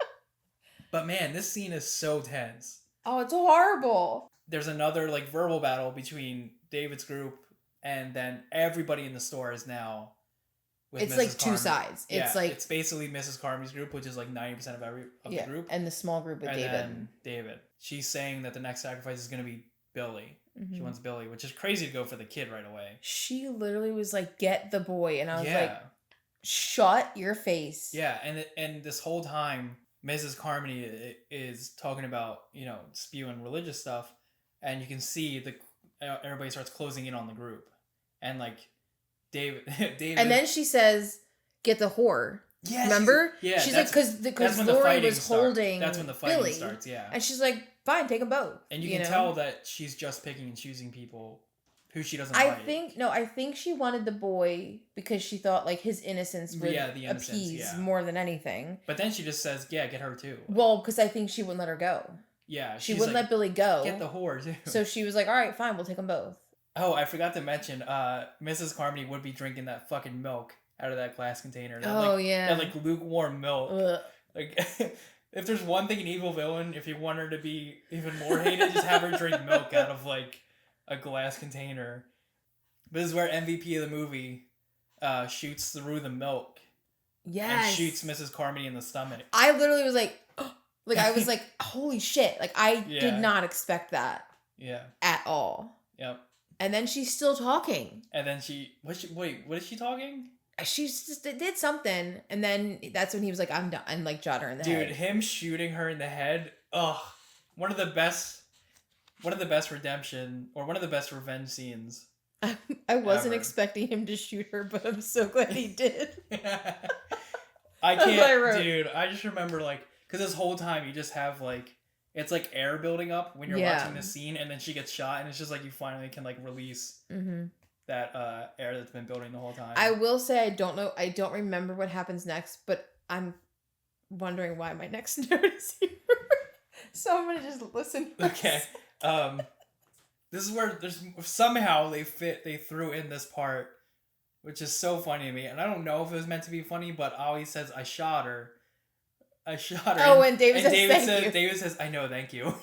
But man, this scene is so tense. Oh, it's horrible. There's another like verbal battle between David's group and then everybody in the store is now with it's Mrs. like Carmody. Two sides. It's yeah, it's it's basically Mrs. Carmody's group, which is like 90% of the group. And the small group with David. Then David. She's saying that the next sacrifice is going to be Billy. Mm-hmm. She wants Billy, which is crazy to go for the kid right away. She literally was like, get the boy. And I was like, shut your face. Yeah, and this whole time, Mrs. Carmody is talking about, spewing religious stuff. And you can see everybody starts closing in on the group. And like, David. And then she says, get the whore. Yeah, remember? She's like, because Lori was holding That's when the fighting Billy, starts, yeah. And she's like, fine, take them both. And you can tell that she's just picking and choosing people who she doesn't like. I think she wanted the boy because she thought like his innocence would appease more than anything. But then she just says, yeah, get her too. Well, because I think she wouldn't let her go. Yeah. She wouldn't let Billy go. Get the whore too. So she was like, all right, fine, we'll take them both. Oh, I forgot to mention, Mrs. Carmody would be drinking that fucking milk out of that glass container. That like lukewarm milk. Ugh. Like, if there's one thing an evil villain, if you want her to be even more hated, just have her drink milk out of like a glass container. But this is where MVP of the movie shoots through the milk. Yes. And shoots Mrs. Carmody in the stomach. I literally was like, I was like, holy shit. Like, I did not expect that. Yeah. At all. Yep. And then she's still talking. And then what is she talking? She just did something, and then that's when he was like, I'm done, and like shot her in the head. Dude, him shooting her in the head, one of the best redemption, or one of the best revenge scenes. I wasn't expecting him to shoot her, but I'm so glad he did. I That's what I can't, wrote. dude. I just remember like, because this whole time you just have like, it's like air building up when you're Yeah. watching the scene, and then she gets shot, and it's just like you finally can like release that air that's been building the whole time. I will say I don't remember what happens next, but I'm wondering why my next note is here. So I'm gonna just listen. Okay. This is where there's somehow they threw in this part, which is so funny to me, and I don't know if it was meant to be funny, but Ollie says, "I shot her." Oh, and David says, "Thank you." David says, "I know, thank you."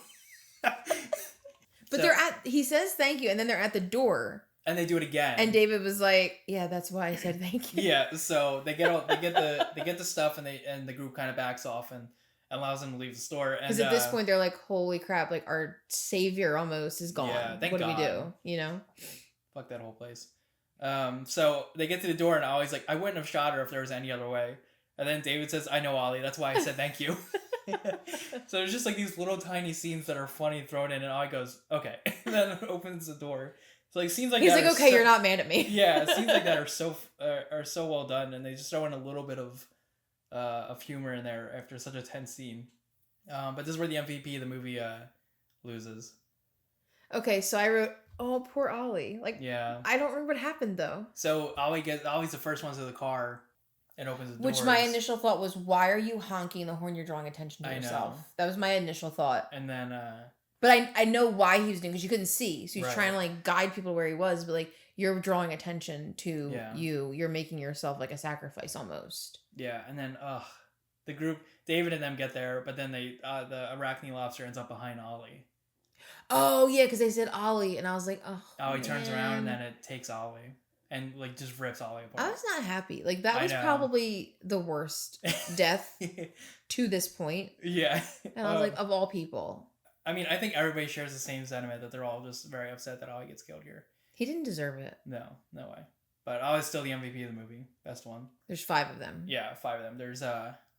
But he says thank you, and then they're at the door. And they do it again. And David was like, "Yeah, that's why I said thank you." Yeah, so they get the stuff, and the group kind of backs off and allows them to leave the store. Because at this point they're like, "Holy crap! Like our savior almost is gone. Yeah, thank what do God. we do? You know?" Fuck that whole place. So they get to the door, and Ollie's like, "I wouldn't have shot her if there was any other way." And then David says, "I know, Ollie. That's why I said thank you." So there's just like these little tiny scenes that are funny thrown in, and Ollie goes, "Okay," and then opens the door. So like scenes like he's that. He's like, "Okay, you're not mad at me." Yeah, scenes like that are so well done, and they just throw in a little bit of humor in there after such a tense scene. But this is where the MVP of the movie loses. Okay, so I wrote, "Oh, poor Ollie." Like, yeah, I don't remember what happened though. So Ollie's the first one to the car and opens the door. Which my initial thought was, why are you honking the horn? You're drawing attention to yourself. Know. That was my initial thought. And then but I know why he was doing, because you couldn't see, so he's trying to like guide people where he was, but like you're drawing attention to you. You're making yourself like a sacrifice almost. Yeah, and then the group, David and them get there, but then the arachne lobster ends up behind Ollie. Oh yeah, because they said Ollie, and I was like, oh. Ollie turns around, and then it takes Ollie and like just rips Ollie apart. I was not happy. Like that was probably the worst death to this point. Yeah, and I was like, of all people. I mean, I think everybody shares the same sentiment that they're all just very upset that Ollie gets killed here. He didn't deserve it. No way. But Ollie's still the MVP of the movie. Best one. There's 5 of them. Yeah, 5 of them. There's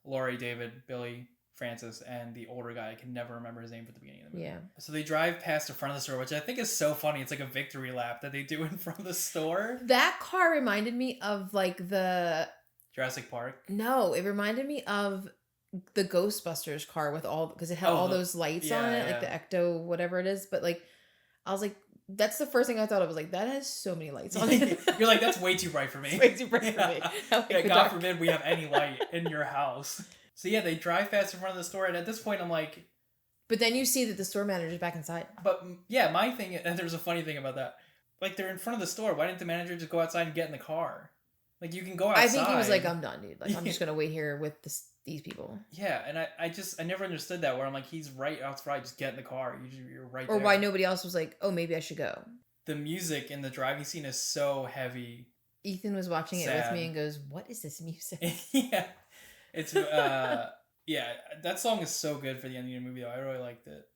Laurie, David, Billy, Francis, and the older guy. I can never remember his name at the beginning of the movie. Yeah. So they drive past the front of the store, which I think is so funny. It's like a victory lap that they do in front of the store. That car reminded me of like the... Jurassic Park? No, it reminded me of the Ghostbusters car with all, because it had all those lights on it, like the Ecto whatever it is, but like I was like, that's the first thing I thought of, was like, that has so many lights on it. You're like, that's way too bright for me. It's way too bright for me. Like, God forbid we have any light in your house. So yeah, they drive past in front of the store, and at this point I'm like, but then you see that the store manager's back inside. But yeah, my thing, and there's a funny thing about that, like they're in front of the store, why didn't the manager just go outside and get in the car? Like, you can go outside. I think he was like, I'm done, dude. Like, I'm just gonna wait here with these people. Yeah, and I never understood that, where I'm like, he's right outside, just get in the car. You're right there. Or there. why nobody else was like, oh, maybe I should go. The music in the driving scene is so heavy. Ethan was watching it with me and goes, what is this music? Yeah. It's, yeah, that song is so good for the ending of the movie, though. I really liked it.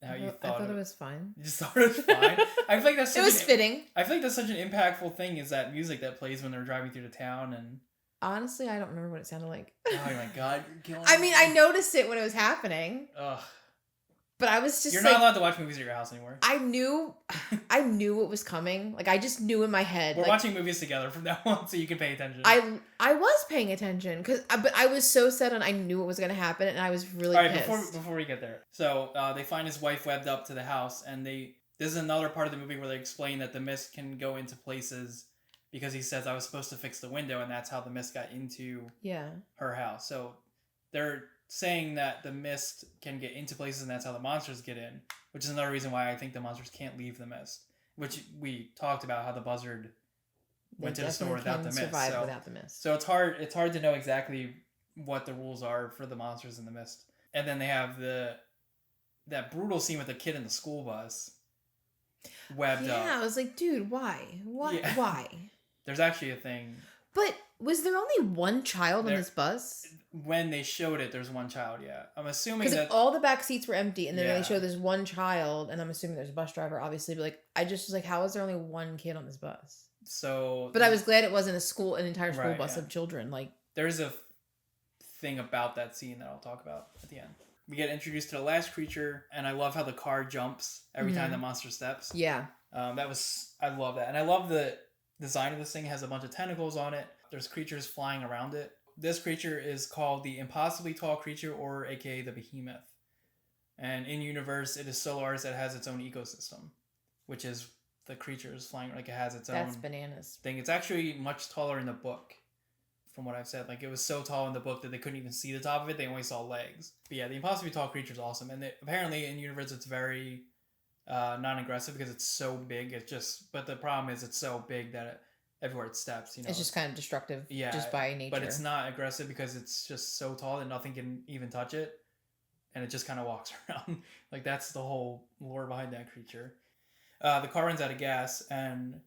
I thought it was fine. You just thought it was fine? I feel like that's it was fitting. I feel like that's such an impactful thing, is that music that plays when they're driving through the town. And honestly, I don't remember what it sounded like. Oh my God, you're killing me. I mean, I noticed it when it was happening. Ugh. But I was just You're not allowed to watch movies at your house anymore. I knew it was coming. Like, I just knew in my head. We're watching movies together from now on, so you can pay attention. I was paying attention, but I was so set on, I knew it was going to happen, and I was really pissed. Before we get there. So, they find his wife webbed up to the house, and this is another part of the movie where they explain that the mist can go into places, because he says, I was supposed to fix the window, and that's how the mist got into her house. So, they're saying that the mist can get into places, and that's how the monsters get in, which is another reason why I think the monsters can't leave the mist, which we talked about how the buzzard went to the store without the mist. Without the mist. So it's hard to know exactly what the rules are for the monsters in the mist. And then they have that brutal scene with the kid in the school bus webbed up. Yeah, I was like, dude, why? Yeah. Why? There's actually a thing. But was there only one child on this bus? When they showed it, there's one child, yeah. I'm assuming that... Because all the back seats were empty, and then they show this one child, and I'm assuming there's a bus driver, obviously, but like, I just was like, how is there only one kid on this bus? So... But I was glad it wasn't an entire school bus of children, like... There's a thing about that scene that I'll talk about at the end. We get introduced to the last creature, and I love how the car jumps every time the monster steps. Yeah. I love that. And I love the design of this thing. It has a bunch of tentacles on it. There's creatures flying around it. this creature is called the impossibly tall creature, or aka the behemoth. And in universe, it is so large that it has its own ecosystem, which is the creature is flying, like it has its own. That's bananas. Thing. It's actually much taller in the book, from what I've said. Like, it was so tall in the book that they couldn't even see the top of it. They only saw legs. But yeah, the impossibly tall creature is awesome. And apparently in universe, it's very non-aggressive because it's so big. But the problem is it's so big that everywhere it steps, it's just kind of destructive. Yeah, just by nature. But it's not aggressive because it's just so tall that nothing can even touch it. And it just kind of walks around. Like, that's the whole lore behind that creature. The car runs out of gas, and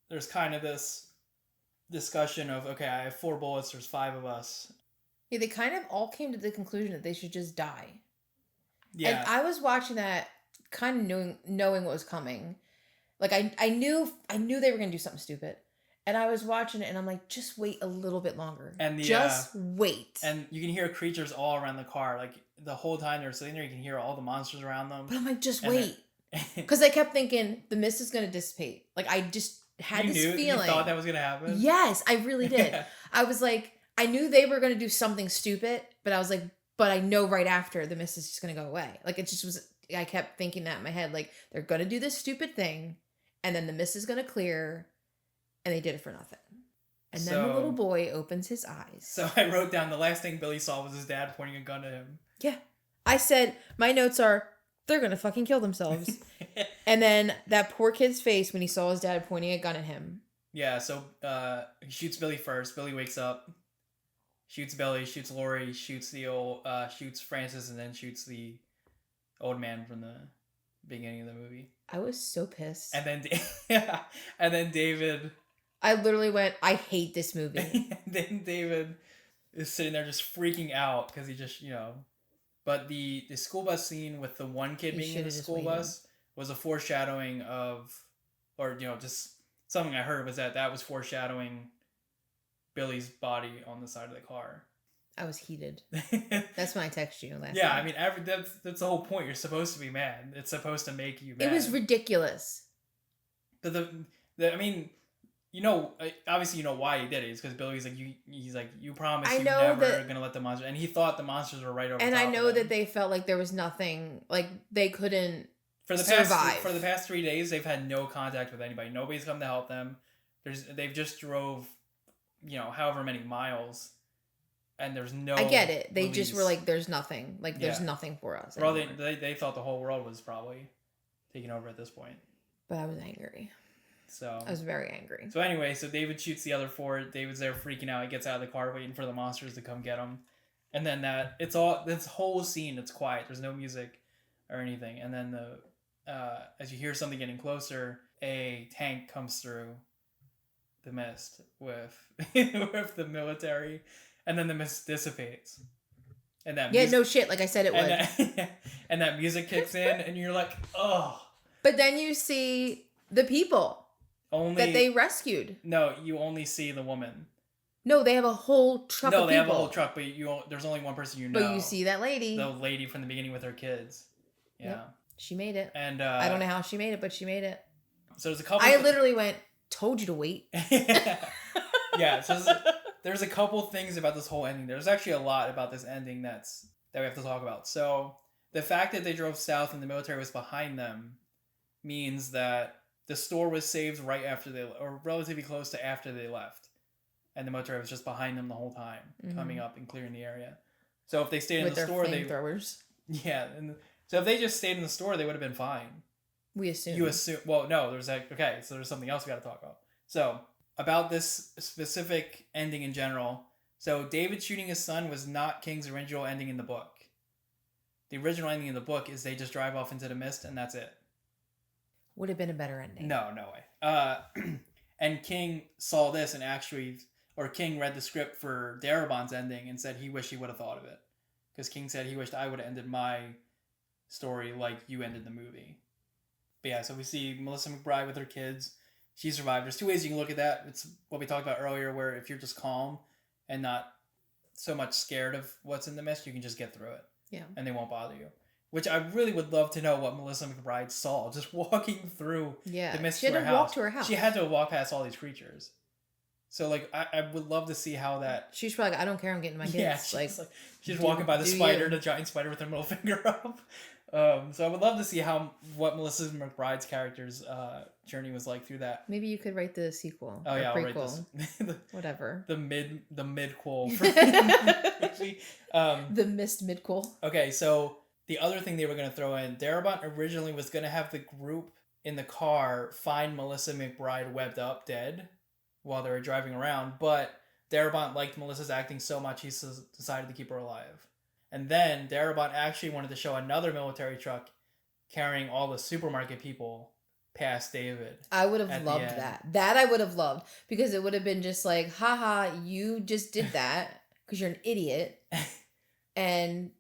there's kind of this discussion of, okay, I have 4 bullets, there's 5 of us. Yeah, they kind of all came to the conclusion that they should just die. Yeah. And I was watching that kind of knowing what was coming. Like, I knew they were going to do something stupid. And I was watching it, and I'm like, just wait a little bit longer. And just wait. And you can hear creatures all around the car. Like, the whole time they're sitting there, you can hear all the monsters around them. But I'm like, just wait. Because I kept thinking, the mist is going to dissipate. Like, I just had this feeling. You thought that was going to happen? Yes, I really did. I was like, I knew they were going to do something stupid, but I was like, but I know right after, the mist is just going to go away. Like, it just was, I kept thinking that in my head. Like, they're going to do this stupid thing, and then the mist is going to clear. And they did it for nothing. And then the little boy opens his eyes. So I wrote down the last thing Billy saw was his dad pointing a gun at him. Yeah. I said, my notes are, they're going to fucking kill themselves. And then that poor kid's face when he saw his dad pointing a gun at him. Yeah, so he shoots Billy first. Billy wakes up, shoots Billy, shoots Lori, shoots Francis, and then shoots the old man from the beginning of the movie. I was so pissed. And then David... I literally went, I hate this movie. Then David is sitting there just freaking out because he just, But the school bus scene with the one kid being in the school bus was a foreshadowing of, or, just something I heard was that was foreshadowing Billy's body on the side of the car. I was heated. That's when I texted you last Yeah, night. I mean, that's the whole point. You're supposed to be mad. It's supposed to make you mad. It was ridiculous. But I mean... obviously you know why he did it. It's because Billy's like, you promised you never gonna let the monsters, and he thought the monsters were right over top. And I know that they felt like there was nothing, like they couldn't survive. For the past 3 days, they've had no contact with anybody. Nobody's come to help them. They've just drove, however many miles, and there's no. I get it. They release. just were like, there's nothing. Like there's nothing for us. Well, they thought the whole world was probably taken over at this point. But I was angry. So I was very angry. So anyway, David shoots the other 4. David's there freaking out. He gets out of the car waiting for the monsters to come get him. And then this whole scene, it's quiet. There's no music or anything. And then as you hear something getting closer, a tank comes through the mist with the military, and then the mist dissipates. And that no shit, like I said it would. And that music kicks in, and you're like, oh. But then you see the people. That they rescued. No, you only see the woman. No, they have a whole truck of people. No, they have a whole truck, but there's only one person But you see that lady. The lady from the beginning with her kids. Yeah. Yep. She made it. And I don't know how she made it, but she made it. So there's a couple... I literally went, told you to wait. Yeah, so there's a couple things about this whole ending. There's actually a lot about this ending that we have to talk about. So the fact that they drove south and the military was behind them means that the store was saved right after or relatively close to after they left. And the military was just behind them the whole time, coming up and clearing the area. So if they stayed in the store, flamethrowers. Yeah. So if they just stayed in the store, they would have been fine. We assume. You assume. Well, no, there's so there's something else we got to talk about. So about this specific ending in general. So David shooting his son was not King's original ending in the book. The original ending in the book is they just drive off into the mist and that's it. Would have been a better ending. No way. And King saw this and King read the script for Darabont's ending and said he wished he would have thought of it. Because King said he wished I would have ended my story like you ended the movie. But yeah, so we see Melissa McBride with her kids. She survived. There's 2 ways you can look at that. It's what we talked about earlier, where if you're just calm and not so much scared of what's in the mist, you can just get through it. Yeah. And they won't bother you. Which I really would love to know what Melissa McBride saw just walking through the mist to her house. Walk to her house. She had to walk past all these creatures. So like I would love to see how that. She's probably like, I don't care, I'm getting my kids. Yeah, she's walking by the spider, the giant spider with her middle finger up. So I would love to see what Melissa McBride's character's journey was like through that. Maybe you could write the sequel. Oh yeah, I'll prequel. write this. Whatever. The midquel. The missed midquel. Okay, so the other thing they were going to throw in, Darabont originally was going to have the group in the car find Melissa McBride webbed up dead while they were driving around, but Darabont liked Melissa's acting so much he decided to keep her alive. And then Darabont actually wanted to show another military truck carrying all the supermarket people past David. I would have loved that. That I would have loved, because it would have been just like, haha, you just did that because you're an idiot, and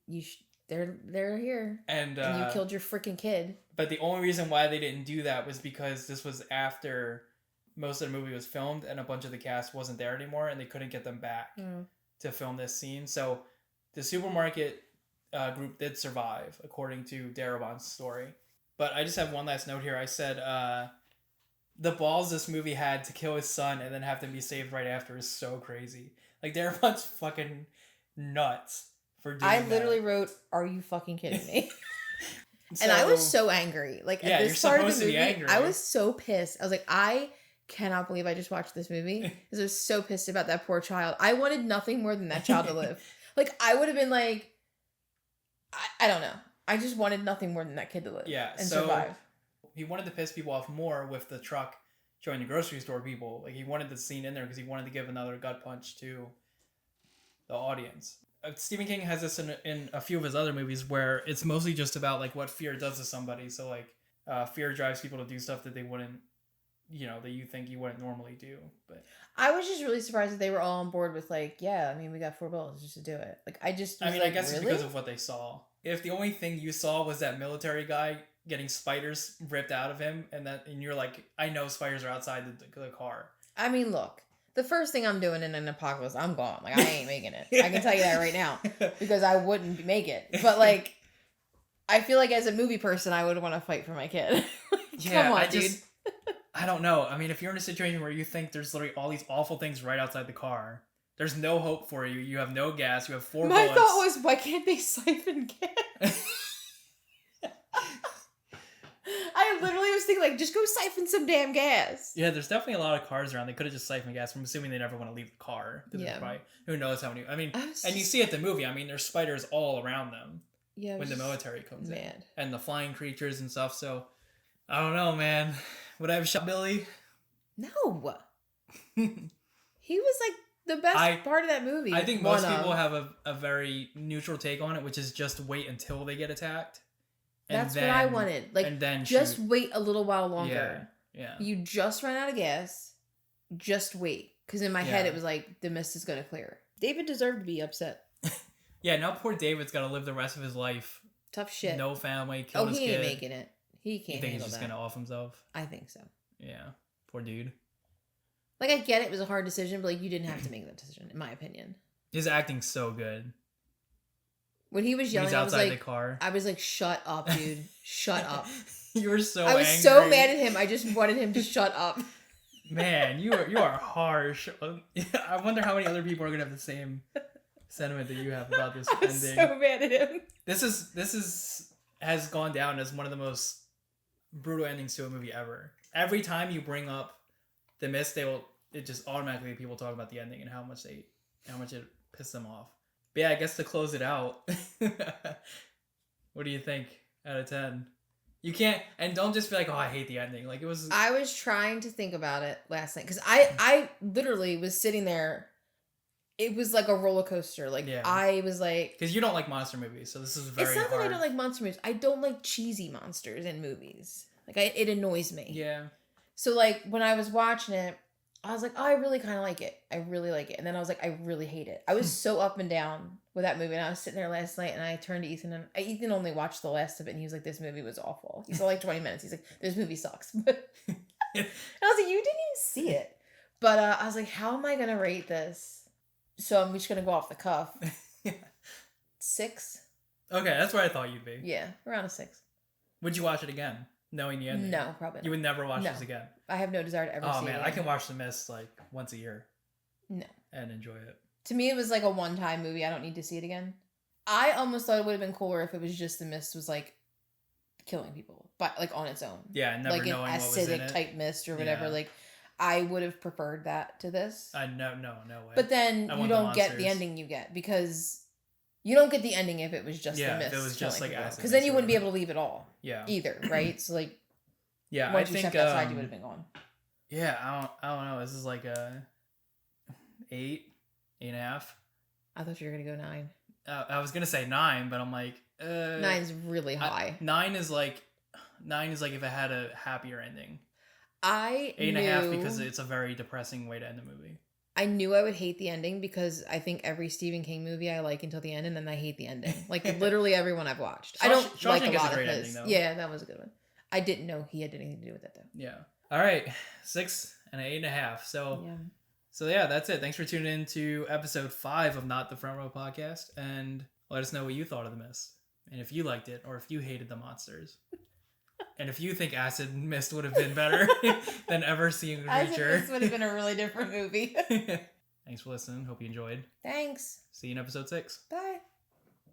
they're here, and you killed your freaking kid. But the only reason why they didn't do that was because this was after most of the movie was filmed and a bunch of the cast wasn't there anymore, and they couldn't get them back to film this scene. So the supermarket group did survive, according to Darabont's story. But I just have one last note here. I said the balls this movie had to kill his son and then have them be saved right after is so crazy. Like, Darabont's fucking nuts for doing that. I literally wrote, "Are you fucking kidding me?" And I was so angry. Like, at this part of the movie, I was so pissed. I was like, I cannot believe I just watched this movie, because I was so pissed about that poor child. I wanted nothing more than that child to live. Like, I would have been like, I don't know. I just wanted nothing more than that kid to live and survive. He wanted to piss people off more with the truck showing the grocery store people. Like, he wanted the scene in there because he wanted to give another gut punch to the audience. Stephen King has this in a few of his other movies where it's mostly just about like what fear does to somebody. So like fear drives people to do stuff that they wouldn't, that you think you wouldn't normally do. But I was just really surprised that they were all on board with like, yeah, I mean, we got 4 bullets just to do it. Like, I guess really? It's because of what they saw. If the only thing you saw was that military guy getting spiders ripped out of him, and you're like, I know spiders are outside the car. I mean, look, the first thing I'm doing in an apocalypse, I'm gone. Like, I ain't making it. I can tell you that right now, because I wouldn't make it. But like, I feel like as a movie person, I would want to fight for my kid. Come on, dude. I don't know. I mean, if you're in a situation where you think there's literally all these awful things right outside the car, there's no hope for you. You have no gas. You have 4 bullets. My thought was, why can't they siphon gas? I literally was thinking, like, just go siphon some damn gas. Yeah, there's definitely a lot of cars around. They could have just siphoned gas. I'm assuming they never want to leave the car. Yeah. Probably, who knows how many. I mean, and you see at the movie, I mean, there's spiders all around them. Yeah. When the military comes in. And the flying creatures and stuff. So, I don't know, man. Would I have shot Billy? No. He was like the best part of that movie. I think most people have a very neutral take on it, which is just wait until they get attacked. That's what I wanted. Like, and then just wait a little while longer. Yeah. You just ran out of gas. Just wait. Because in my head, it was like, the mist is going to clear. David deserved to be upset. Yeah, now poor David's got to live the rest of his life. Tough shit. No family, kill his kid. He ain't making it. He can't handle that. You think he's just going to off himself? I think so. Yeah. Poor dude. Like, I get it was a hard decision, but like, you didn't have to make that decision, in my opinion. His acting's so good. When he was yelling, he's outside the car. I was like, shut up, dude. Shut up. You were so angry. I was so mad at him. I just wanted him to shut up. Man, you are harsh. I wonder how many other people are going to have the same sentiment that you have about this ending. So mad at him. This has gone down as one of the most brutal endings to a movie ever. Every time you bring up The Mist, it just automatically people talk about the ending and how much it pissed them off. But yeah, I guess to close it out, what do you think out of 10? You can't, and don't just be like, oh, I hate the ending. Like, it was. I was trying to think about it last night because I literally was sitting there. It was like a roller coaster. Like, yeah. I was like, because you don't like monster movies, so this is very. It's not that I don't like monster movies. I don't like cheesy monsters in movies. Like, it annoys me. Yeah. So like when I was watching it, I was like, oh, I really kind of like it. I really like it. And then I was like, I really hate it. I was so up and down with that movie. And I was sitting there last night and I turned to Ethan and Ethan only watched the last of it. And he was like, this movie was awful. He saw like 20 minutes. He's like, this movie sucks. But and I was like, you didn't even see it. But I was like, how am I going to rate this? So I'm just going to go off the cuff. 6. Okay, that's where I thought you'd be. Yeah, around a 6. Would you watch it again? Knowing the ending? No, probably not. You would never watch this again? I have no desire to ever see it. Oh man, I can watch The Mist like once a year. No. and enjoy it. To me, it was like a one-time movie. I don't need to see it again. I almost thought it would have been cooler if it was just the mist was like killing people, but like on its own. Yeah, never like knowing an what was in acidic it. type mist or whatever. Yeah. Like I would have preferred that to this. No way. But then you don't get the ending you get because you don't get the ending if it was just the mist. If it was just like acid. Because then you wouldn't be able to leave at all. Yeah. Either, right? So like. Yeah, once I you think stepped outside, you would have been gone. Yeah, I don't know. This is like a 8.5. I thought you were gonna go 9. I was gonna say 9, but I'm like 9's really high. 9 is like if it had a happier ending. 8.5 because it's a very depressing way to end the movie. I knew I would hate the ending because I think every Stephen King movie I like until the end, and then I hate the ending. Like literally everyone I've watched. I don't like a lot of his. Ending, though. Yeah, that was a good one. I didn't know he had anything to do with it though. Yeah. All right, 6 and an 8.5. So yeah, that's it. Thanks for tuning in to episode 5 of Not the Front Row Podcast, and let us know what you thought of the mist, and if you liked it or if you hated the monsters, and if you think Acid Mist would have been better than Ever Seeing a Creature. Acid Mist would have been a really different movie. Thanks for listening. Hope you enjoyed. Thanks. See you in episode 6. Bye.